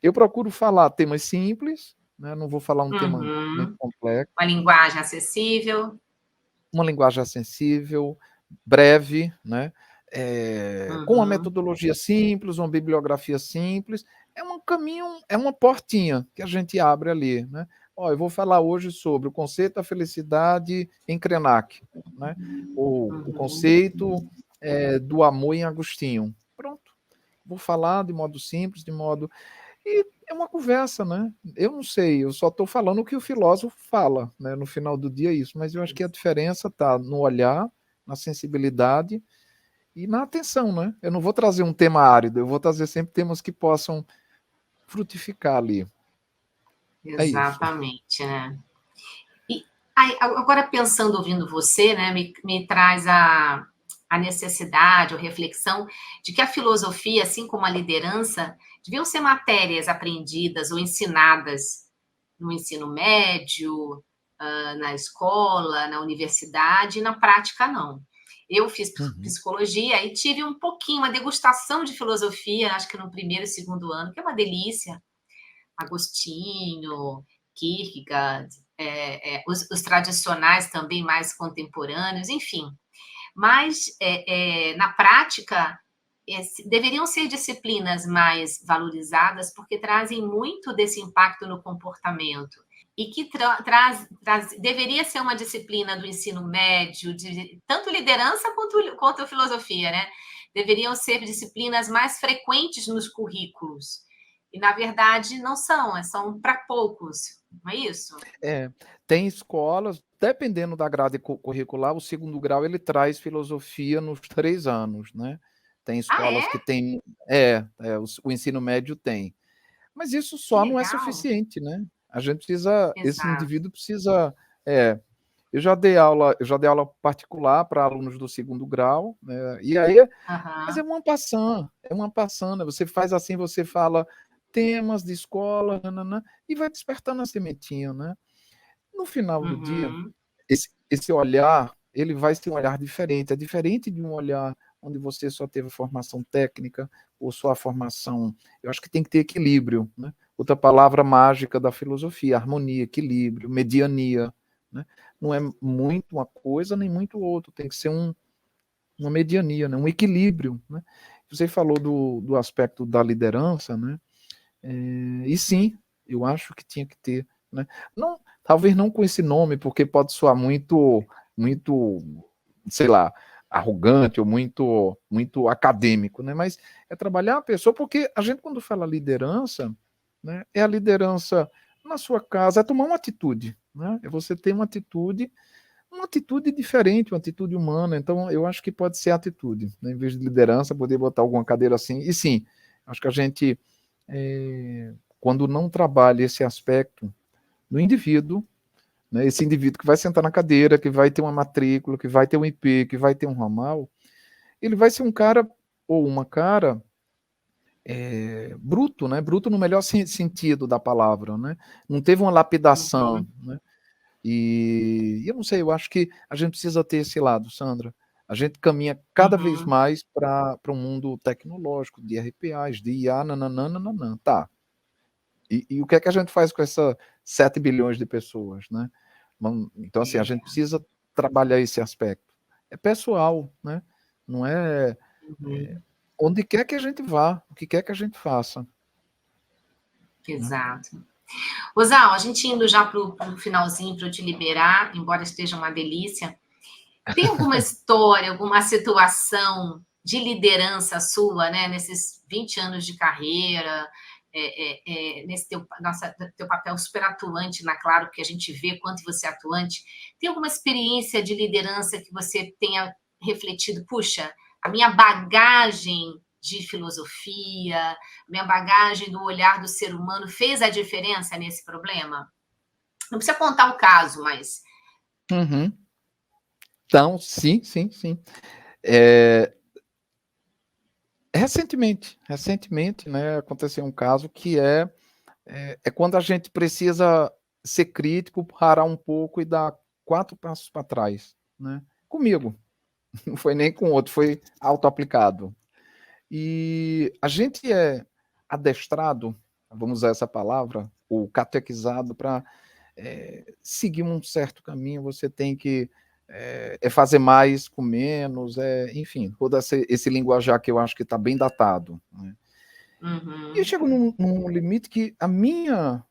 eu procuro falar temas simples, né? Não vou falar um tema muito Uhum. complexo, Uma linguagem acessível. uma linguagem acessível, breve, né? Com uma Uhum. metodologia simples, uma bibliografia simples, é um caminho, é uma portinha que a gente abre ali, né? Ó, eu vou falar hoje sobre o conceito da felicidade em Krenak, né? Ou o Uhum. conceito do amor em Agostinho. Pronto. Vou falar de modo simples, de modo. E é uma conversa, né? Eu não sei, eu só estou falando o que o filósofo fala, né? No final do dia é isso, mas eu acho que a diferença está no olhar, na sensibilidade e na atenção, né? Eu não vou trazer um tema árido, eu vou trazer sempre temas que possam frutificar ali. É isso. Exatamente, né? E aí, agora pensando, ouvindo você, né, me traz a necessidade ou reflexão de que a filosofia, assim como a liderança, deviam ser matérias aprendidas ou ensinadas no ensino médio, na escola, na universidade, e na prática não. Eu fiz Uhum. psicologia e tive um pouquinho, uma degustação de filosofia, acho que no primeiro e segundo ano, que é uma delícia. Agostinho, Kierkegaard, os tradicionais também mais contemporâneos, enfim. Mas, na prática, deveriam ser disciplinas mais valorizadas, porque trazem muito desse impacto no comportamento. E que deveria ser uma disciplina do ensino médio, de tanto liderança quanto filosofia, né? Deveriam ser disciplinas mais frequentes nos currículos. E, na verdade, não são para poucos, não é isso? Tem escolas, dependendo da grade curricular, o segundo grau ele traz filosofia nos 3 anos, né. Tem Ah, é? escolas que têm o ensino médio tem. Mas isso Que só não é legal. suficiente, né. A gente precisa esse Exato. indivíduo precisa eu já dei aula particular para alunos do segundo grau, né, e aí mas Aham. é uma passant, né, você faz assim, você fala temas de escola, nã e vai despertando a sementinha, né. No final do dia, Uhum. esse olhar, ele vai ser um olhar diferente, é diferente de um olhar onde você só teve formação técnica ou só a formação eu acho que tem que ter equilíbrio, né. Outra palavra mágica da filosofia, harmonia, equilíbrio, mediania, né. Não é muito uma coisa, nem muito outra, tem que ser uma mediania, né, um equilíbrio, né. Você falou do aspecto da liderança, né, e sim, eu acho que tinha que ter, né. Não, talvez não com esse nome, porque pode soar muito, sei lá, arrogante ou muito acadêmico, né, mas é trabalhar a pessoa porque a gente quando fala liderança, né, é a liderança na sua casa, é tomar uma atitude, né, é você ter uma atitude diferente, uma atitude humana, então eu acho que pode ser atitude, né, em vez de liderança, poder botar alguma cadeira assim e sim, acho que a gente quando não trabalha esse aspecto do indivíduo, né, esse indivíduo que vai sentar na cadeira, que vai ter uma matrícula, que vai ter um IP, que vai ter um ramal, ele vai ser um cara ou uma cara bruto, né? Bruto no melhor sentido da palavra, né? Não teve uma lapidação, Uhum. né? E eu não sei, eu acho que a gente precisa ter esse lado, Sandra. A gente caminha cada vez Uhum. mais para um mundo tecnológico, de RPAs, de IA, nananã, tá. E o que é que a gente faz com essas 7 bilhões de pessoas, né? Então, assim, a gente É. precisa trabalhar esse aspecto. É pessoal, né? Não é Uhum. onde quer que a gente vá, o que quer que a gente faça, né? Exato. Rosal, a gente indo já para o finalzinho para eu te liberar, embora esteja uma delícia, tem alguma história, alguma situação de liderança sua, né, nesses 20 anos de carreira, nesse teu papel super atuante na Claro, porque a gente vê quanto você é atuante. Tem alguma experiência de liderança que você tenha refletido? Puxa, a minha bagagem de filosofia, minha bagagem do olhar do ser humano fez a diferença nesse problema? Não precisa contar o caso, mas. Uhum. Então, sim, sim, sim. É, recentemente, né, aconteceu um caso que é quando a gente precisa ser crítico, parar um pouco e dar 4 passos para trás, né? Comigo, não foi nem com outro, foi auto-aplicado. E a gente é adestrado, vamos usar essa palavra, ou catequizado para seguir um certo caminho, você tem que fazer mais com menos, enfim, todo esse linguajar que eu acho que está bem datado. Né? E Uhum. chegou num limite que a minha.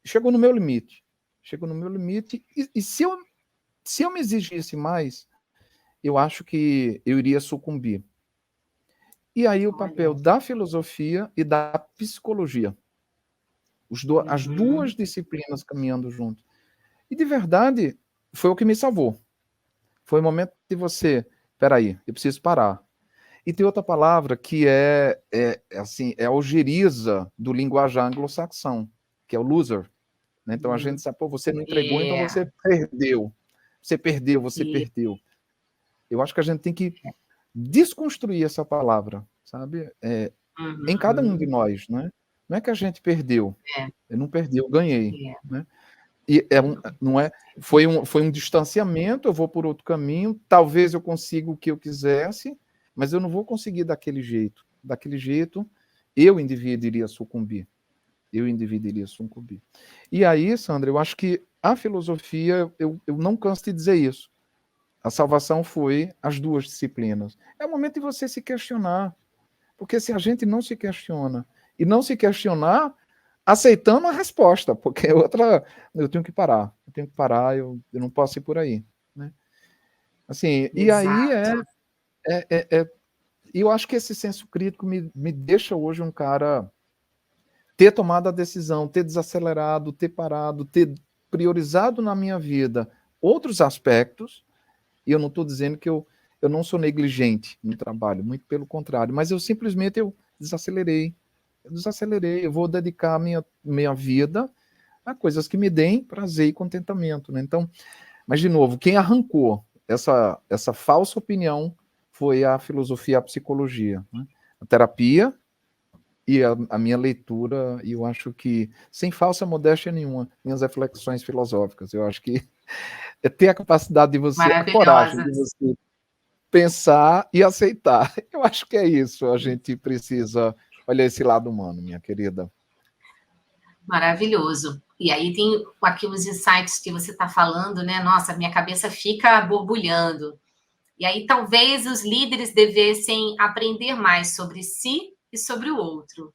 Chegou no meu limite. Chegou no meu limite, e se eu me exigisse mais, eu acho que eu iria sucumbir. E aí o papel Olha. da filosofia e da psicologia, as Uhum. duas disciplinas caminhando junto. E de verdade, foi o que me salvou. Foi o momento de você espera aí, eu preciso parar. E tem outra palavra que assim, é algeriza do linguajar anglo-saxão, que é o loser, né? Então a gente sabe, pô, você não entregou, então É. você perdeu. Você perdeu, você E, perdeu. Eu acho que a gente tem que desconstruir essa palavra, sabe? Em cada um de uhum, nós, né? Não é que a gente perdeu, é, eu não perdi, eu ganhei, é, né? E não é, foi um distanciamento, eu vou por outro caminho, talvez eu consiga o que eu quisesse, mas eu não vou conseguir daquele jeito. Daquele jeito, eu, indivíduo, iria sucumbir. Eu, indivíduo, iria sucumbir. E aí, Sandra, eu acho que a filosofia, eu não canso de dizer isso. A salvação foi as duas disciplinas. É o momento de você se questionar. Porque se a gente não se questiona, e não se questionar, aceitando a resposta, porque outra, eu tenho que parar, eu não posso ir por aí, né? Assim, e aí exato. eu acho que esse senso crítico me deixa hoje um cara ter tomado a decisão, ter desacelerado, ter parado, ter priorizado na minha vida outros aspectos, e eu não estou dizendo que eu não sou negligente no trabalho, muito pelo contrário, mas eu desacelerei, eu vou dedicar a minha vida a coisas que me deem prazer e contentamento, né? Então, mas de novo, quem arrancou essa falsa opinião foi a filosofia, a psicologia, né? A terapia e a minha leitura, e eu acho que, sem falsa modéstia nenhuma, minhas reflexões filosóficas, eu acho que é ter a capacidade de você, a coragem de Maravilhosas. você pensar e aceitar. Eu acho que é isso, a gente precisa olhar esse lado humano, minha querida. Maravilhoso. E aí tem aqui os insights que você está falando, né? Nossa, minha cabeça fica borbulhando. E aí talvez os líderes devessem aprender mais sobre si e sobre o outro.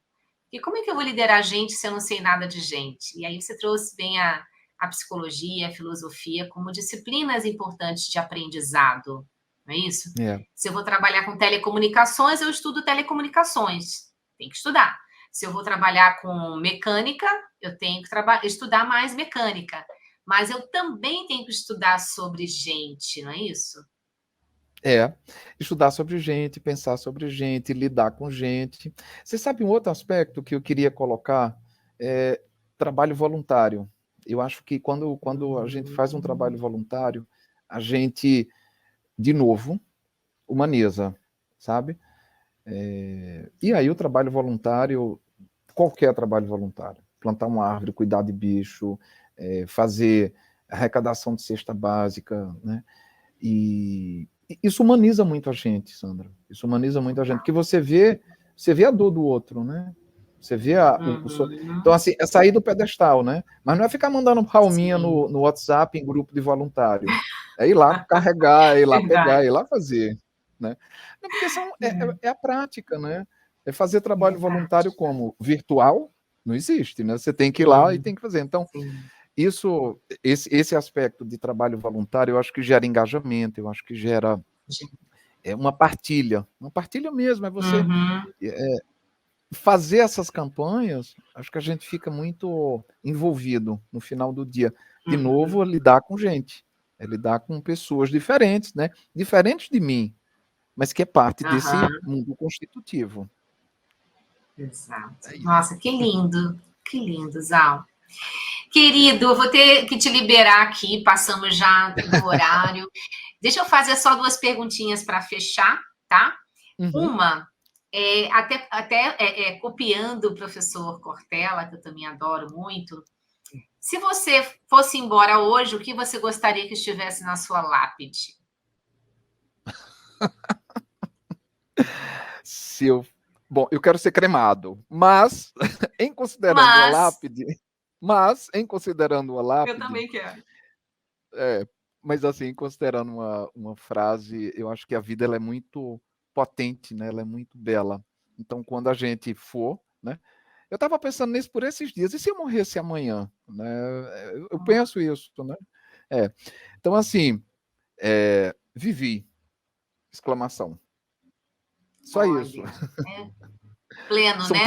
E como é que eu vou liderar gente se eu não sei nada de gente? E aí você trouxe bem a psicologia, a filosofia como disciplinas importantes de aprendizado, não é isso? É, Se eu vou trabalhar com telecomunicações, eu estudo telecomunicações. Tem que estudar. Se eu vou trabalhar com mecânica, eu tenho que estudar mais mecânica. Mas eu também tenho que estudar sobre gente, não é isso? estudar sobre gente, pensar sobre gente, lidar com gente. Você sabe um outro aspecto que eu queria colocar? É trabalho voluntário. Eu acho que quando a gente faz um trabalho voluntário, a gente, de novo, humaniza, sabe? E aí o trabalho voluntário, qualquer trabalho voluntário, plantar uma árvore, cuidar de bicho, fazer arrecadação de cesta básica, né? E isso humaniza muito a gente, Sandra. Isso humaniza muito a gente, porque você vê a dor do outro, né? Você vê então, Uhum. assim, é sair do pedestal, né? Mas não é ficar mandando palminha Sim, no WhatsApp em grupo de voluntário. É ir lá carregar, é ir lá pegar, é verdade. ir lá fazer, né? Não, porque é a prática, né? É fazer trabalho voluntário Verdade. como virtual, não existe, né? Você tem que ir lá e Sim, tem que fazer. Então, sim. esse aspecto de trabalho voluntário, eu acho que gera engajamento, eu acho que gera uma partilha mesmo, é você Uhum, é, fazer essas campanhas, acho que a gente fica muito envolvido no final do dia. De uhum, novo, lidar com gente, lidar com pessoas diferentes, né? Diferentes de mim, mas que é parte desse aham, mundo constitutivo. exato. É isso. Nossa, que lindo, Zal. Querido, eu vou ter que te liberar aqui, passamos já do horário. Deixa eu fazer só duas perguntinhas para fechar, tá? Uhum. Uma, copiando o professor Cortella, que eu também adoro muito. Se você fosse embora hoje, o que você gostaria que estivesse na sua lápide? Se eu, bom, eu quero ser cremado, mas em considerando a Mas lápide, mas em considerando a eu lápide, também quero. É, mas assim, considerando uma frase, eu acho que a vida ela é muito potente, né? Ela é muito bela. Então, quando a gente for, né? Eu estava pensando nisso por esses dias. E se eu morresse amanhã, né? Eu penso isso, né? É. Então, assim, vivi! Exclamação. Só isso. Olha, é pleno, né? São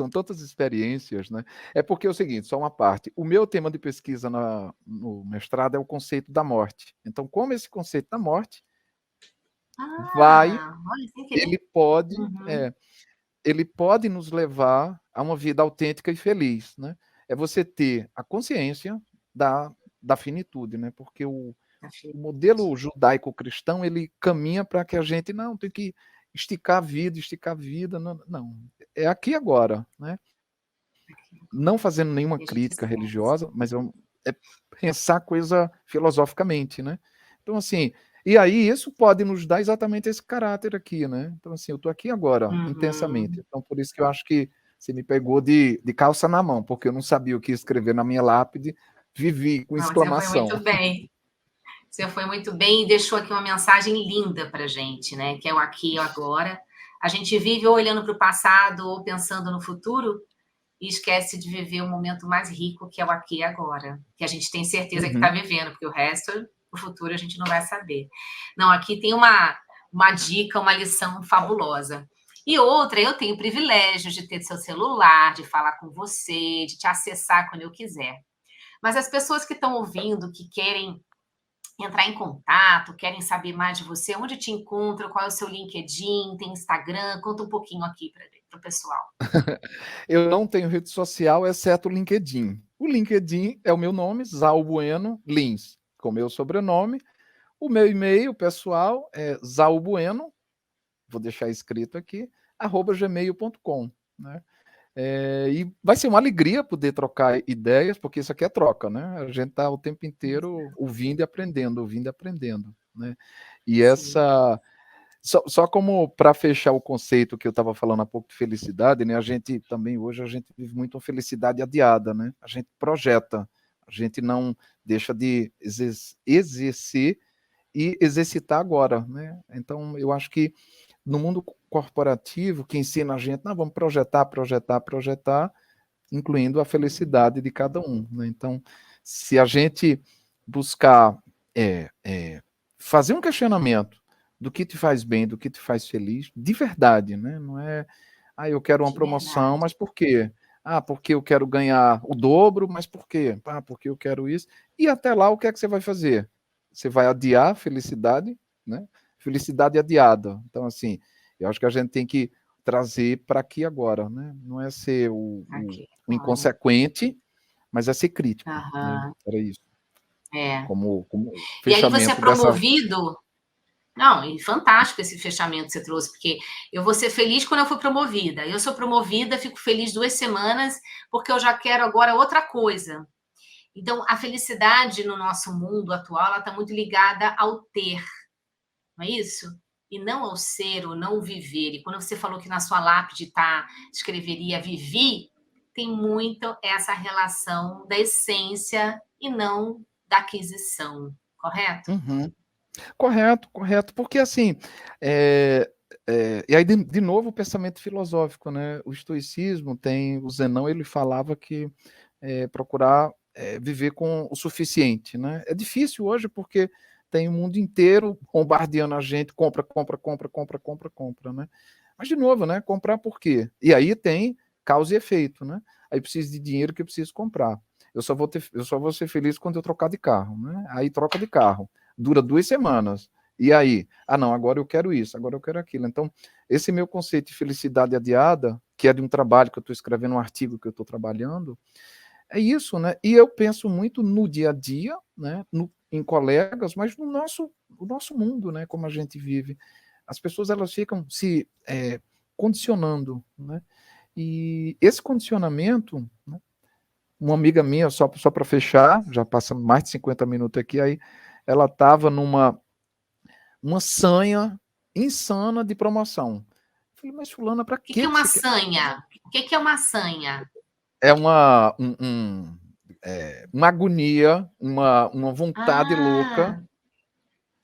tantas experiências, né? É porque é o seguinte, só uma parte. O meu tema de pesquisa no mestrado é o conceito da morte. Então, como esse conceito da morte vai, Olha, sem querer. ele pode, Uhum. é, ele pode nos levar a uma vida autêntica e feliz, né? É você ter a consciência da finitude, né? Porque o modelo judaico-cristão, ele caminha para que a gente não tem que esticar a vida, não, não, é aqui agora, né? Não fazendo nenhuma E a gente crítica esquece. religiosa, mas é pensar coisa filosoficamente, né? Então, assim, e aí isso pode nos dar exatamente esse caráter aqui, né? Então, assim, eu estou aqui agora, intensamente. Uhum. Então, por isso que eu acho que você me pegou de calça na mão, porque eu não sabia o que escrever na minha lápide, vivi com Não, você foi exclamação. muito bem. Você foi muito bem e deixou aqui uma mensagem linda para gente, né? Que é o aqui e o agora. A gente vive ou olhando para o passado ou pensando no futuro e esquece de viver o momento mais rico, que é o aqui e agora. Que a gente tem certeza que está Uhum. vivendo, porque o resto, o futuro, a gente não vai saber. Não, aqui tem uma dica, uma lição fabulosa. E outra, eu tenho o privilégio de ter seu celular, de falar com você, de te acessar quando eu quiser. Mas as pessoas que estão ouvindo, que querem entrar em contato, querem saber mais de você, onde te encontram, qual é o seu LinkedIn, tem Instagram, conta um pouquinho aqui para o pessoal. Eu não tenho rede social, exceto o LinkedIn. O LinkedIn é o meu nome, Zal Bueno Lins, com o meu sobrenome. O meu e-mail pessoal é zalbueno, vou deixar escrito aqui, @gmail.com, né? E vai ser uma alegria poder trocar ideias, porque isso aqui é troca, né? A gente está o tempo inteiro ouvindo e aprendendo, né? E Sim. essa só como para fechar o conceito que eu estava falando há pouco de felicidade, né? A gente também hoje a gente vive muito uma felicidade adiada, né? A gente projeta, a gente não deixa de exercer e exercitar agora, né? Então eu acho que no mundo corporativo que ensina a gente, não, vamos projetar, projetar, projetar, incluindo a felicidade de cada um, né? Então, se a gente buscar fazer um questionamento do que te faz bem, do que te faz feliz, de verdade, né? Não é, eu quero uma De promoção, verdade. mas por quê? Porque eu quero ganhar o dobro, mas por quê? Porque eu quero isso. E até lá, o que é que você vai fazer? Você vai adiar a felicidade, né? Felicidade adiada. Então, assim, eu acho que a gente tem que trazer para aqui agora, né? Não é ser Aqui, o olha. inconsequente, mas é ser crítico, né? Aham. Era isso. É. Como E aí você é fechamento dessa. promovido. Não, e fantástico esse fechamento que você trouxe, porque eu vou ser feliz quando eu for promovida. Eu sou promovida, fico feliz 2 semanas, porque eu já quero agora outra coisa. Então, a felicidade no nosso mundo atual, ela está muito ligada ao ter, não é isso? E não ao ser ou não viver. E quando você falou que na sua lápide escreveria vivi, tem muito essa relação da essência e não da aquisição, correto? Uhum. Correto, correto. Porque assim, e aí de novo o pensamento filosófico, né? O estoicismo tem, o Zenão ele falava que procurar viver com o suficiente, né? É difícil hoje porque tem o mundo inteiro bombardeando a gente, compra, compra, compra, compra, compra, compra, né? Mas de novo, né? Comprar por quê? E aí tem causa e efeito, né? Aí preciso de dinheiro que eu preciso comprar. Eu só vou ser feliz quando eu trocar de carro, né? Aí troca de carro dura 2 semanas. E aí? Não, agora eu quero isso, agora eu quero aquilo. Então, esse meu conceito de felicidade adiada, que é de um trabalho que eu estou escrevendo, um artigo que eu estou trabalhando, é isso, né? E eu penso muito no dia a dia, né? Em colegas, mas no nosso mundo, né? Como a gente vive. As pessoas elas ficam se condicionando, né? E esse condicionamento, né? Uma amiga minha, só para fechar, já passando mais de 50 minutos aqui, aí ela estava numa uma sanha insana de promoção. Eu falei, mas fulana, para O que é que uma você quer? sanha? O que é uma sanha? É uma agonia, uma vontade louca,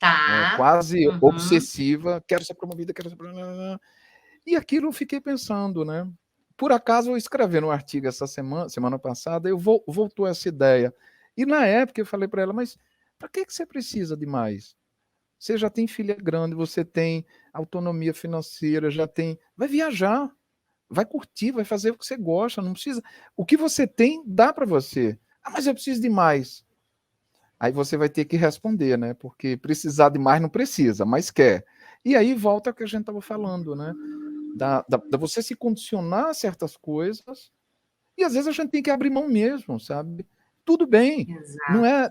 Ah, tá. quase Uhum. obsessiva, quero ser promovida, quero ser promovida. E aquilo eu fiquei pensando, né? Por acaso eu escrevendo um artigo essa semana passada, voltou essa ideia. E na época eu falei para ela, mas para que você precisa de mais? Você já tem filha grande, você tem autonomia financeira, já tem. Vai viajar, vai curtir, vai fazer o que você gosta, não precisa. O que você tem, dá para você. Mas eu preciso de mais. Aí você vai ter que responder, né? Porque precisar de mais não precisa, mas quer. E aí volta ao que a gente estava falando, né? Da você se condicionar a certas coisas, e às vezes a gente tem que abrir mão mesmo, sabe? Tudo bem, não Exato, é,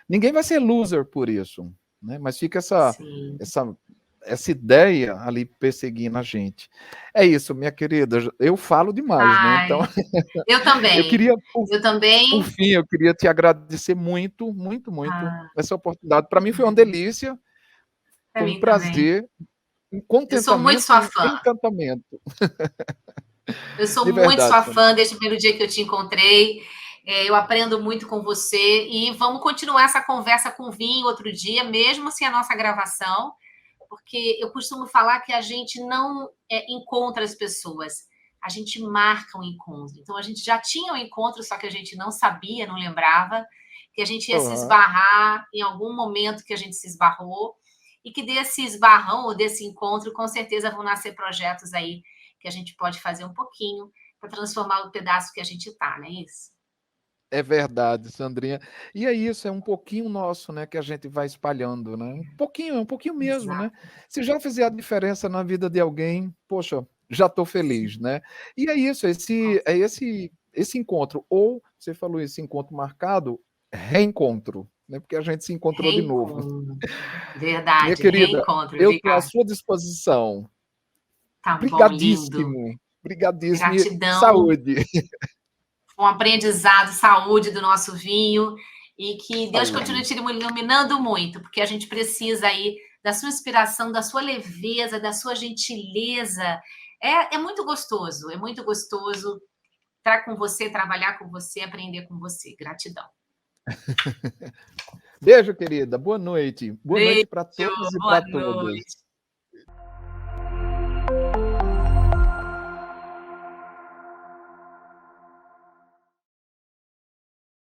ninguém vai ser loser por isso, né? Mas fica sim. essa, essa ideia ali perseguindo a gente. É isso, minha querida, eu falo demais, né? Então, Ai, eu eu também. queria, Eu também. por fim, eu queria te agradecer muito, muito, muito Ah, essa oportunidade. Para eu mim que foi uma agradeço. delícia, Para foi um mim também. prazer, um Eu sou muito contentamento e sua um fã. encantamento, Eu sou de muito verdade, sua Sandra. fã desde o primeiro dia que eu te encontrei. Eu aprendo muito com você e vamos continuar essa conversa com vinho outro dia, mesmo sem a nossa gravação, porque eu costumo falar que a gente não encontra as pessoas, a gente marca um encontro. Então a gente já tinha um encontro, só que a gente não sabia, não lembrava, que a gente ia se Uhum. esbarrar em algum momento que a gente se esbarrou, e que desse esbarrão ou desse encontro, com certeza vão nascer projetos aí que a gente pode fazer um pouquinho para transformar o pedaço que a gente está, não é isso? É verdade, Sandrinha. E é isso, é um pouquinho nosso, né, que a gente vai espalhando, né? Um pouquinho mesmo, né? Exato. Se já fizer a diferença na vida de alguém, poxa, já estou feliz, Sim, né? E é isso, esse encontro, ou você falou esse encontro marcado, reencontro, né? Porque a gente se encontrou de novo. reencontro. Minha Verdade, querida, reencontro, eu estou à Ricardo. sua disposição. Tá bom, lindo. Brigadíssimo, brigadíssimo e Gratidão. saúde. Um aprendizado, saúde do nosso vinho e que Deus continue Saúde. te iluminando muito, porque a gente precisa aí da sua inspiração, da sua leveza, da sua gentileza. É é muito gostoso estar com você, trabalhar com você, aprender com você. Gratidão. Beijo, querida. Boa noite. Boa Beijo, noite para todos e boa para todas. noite.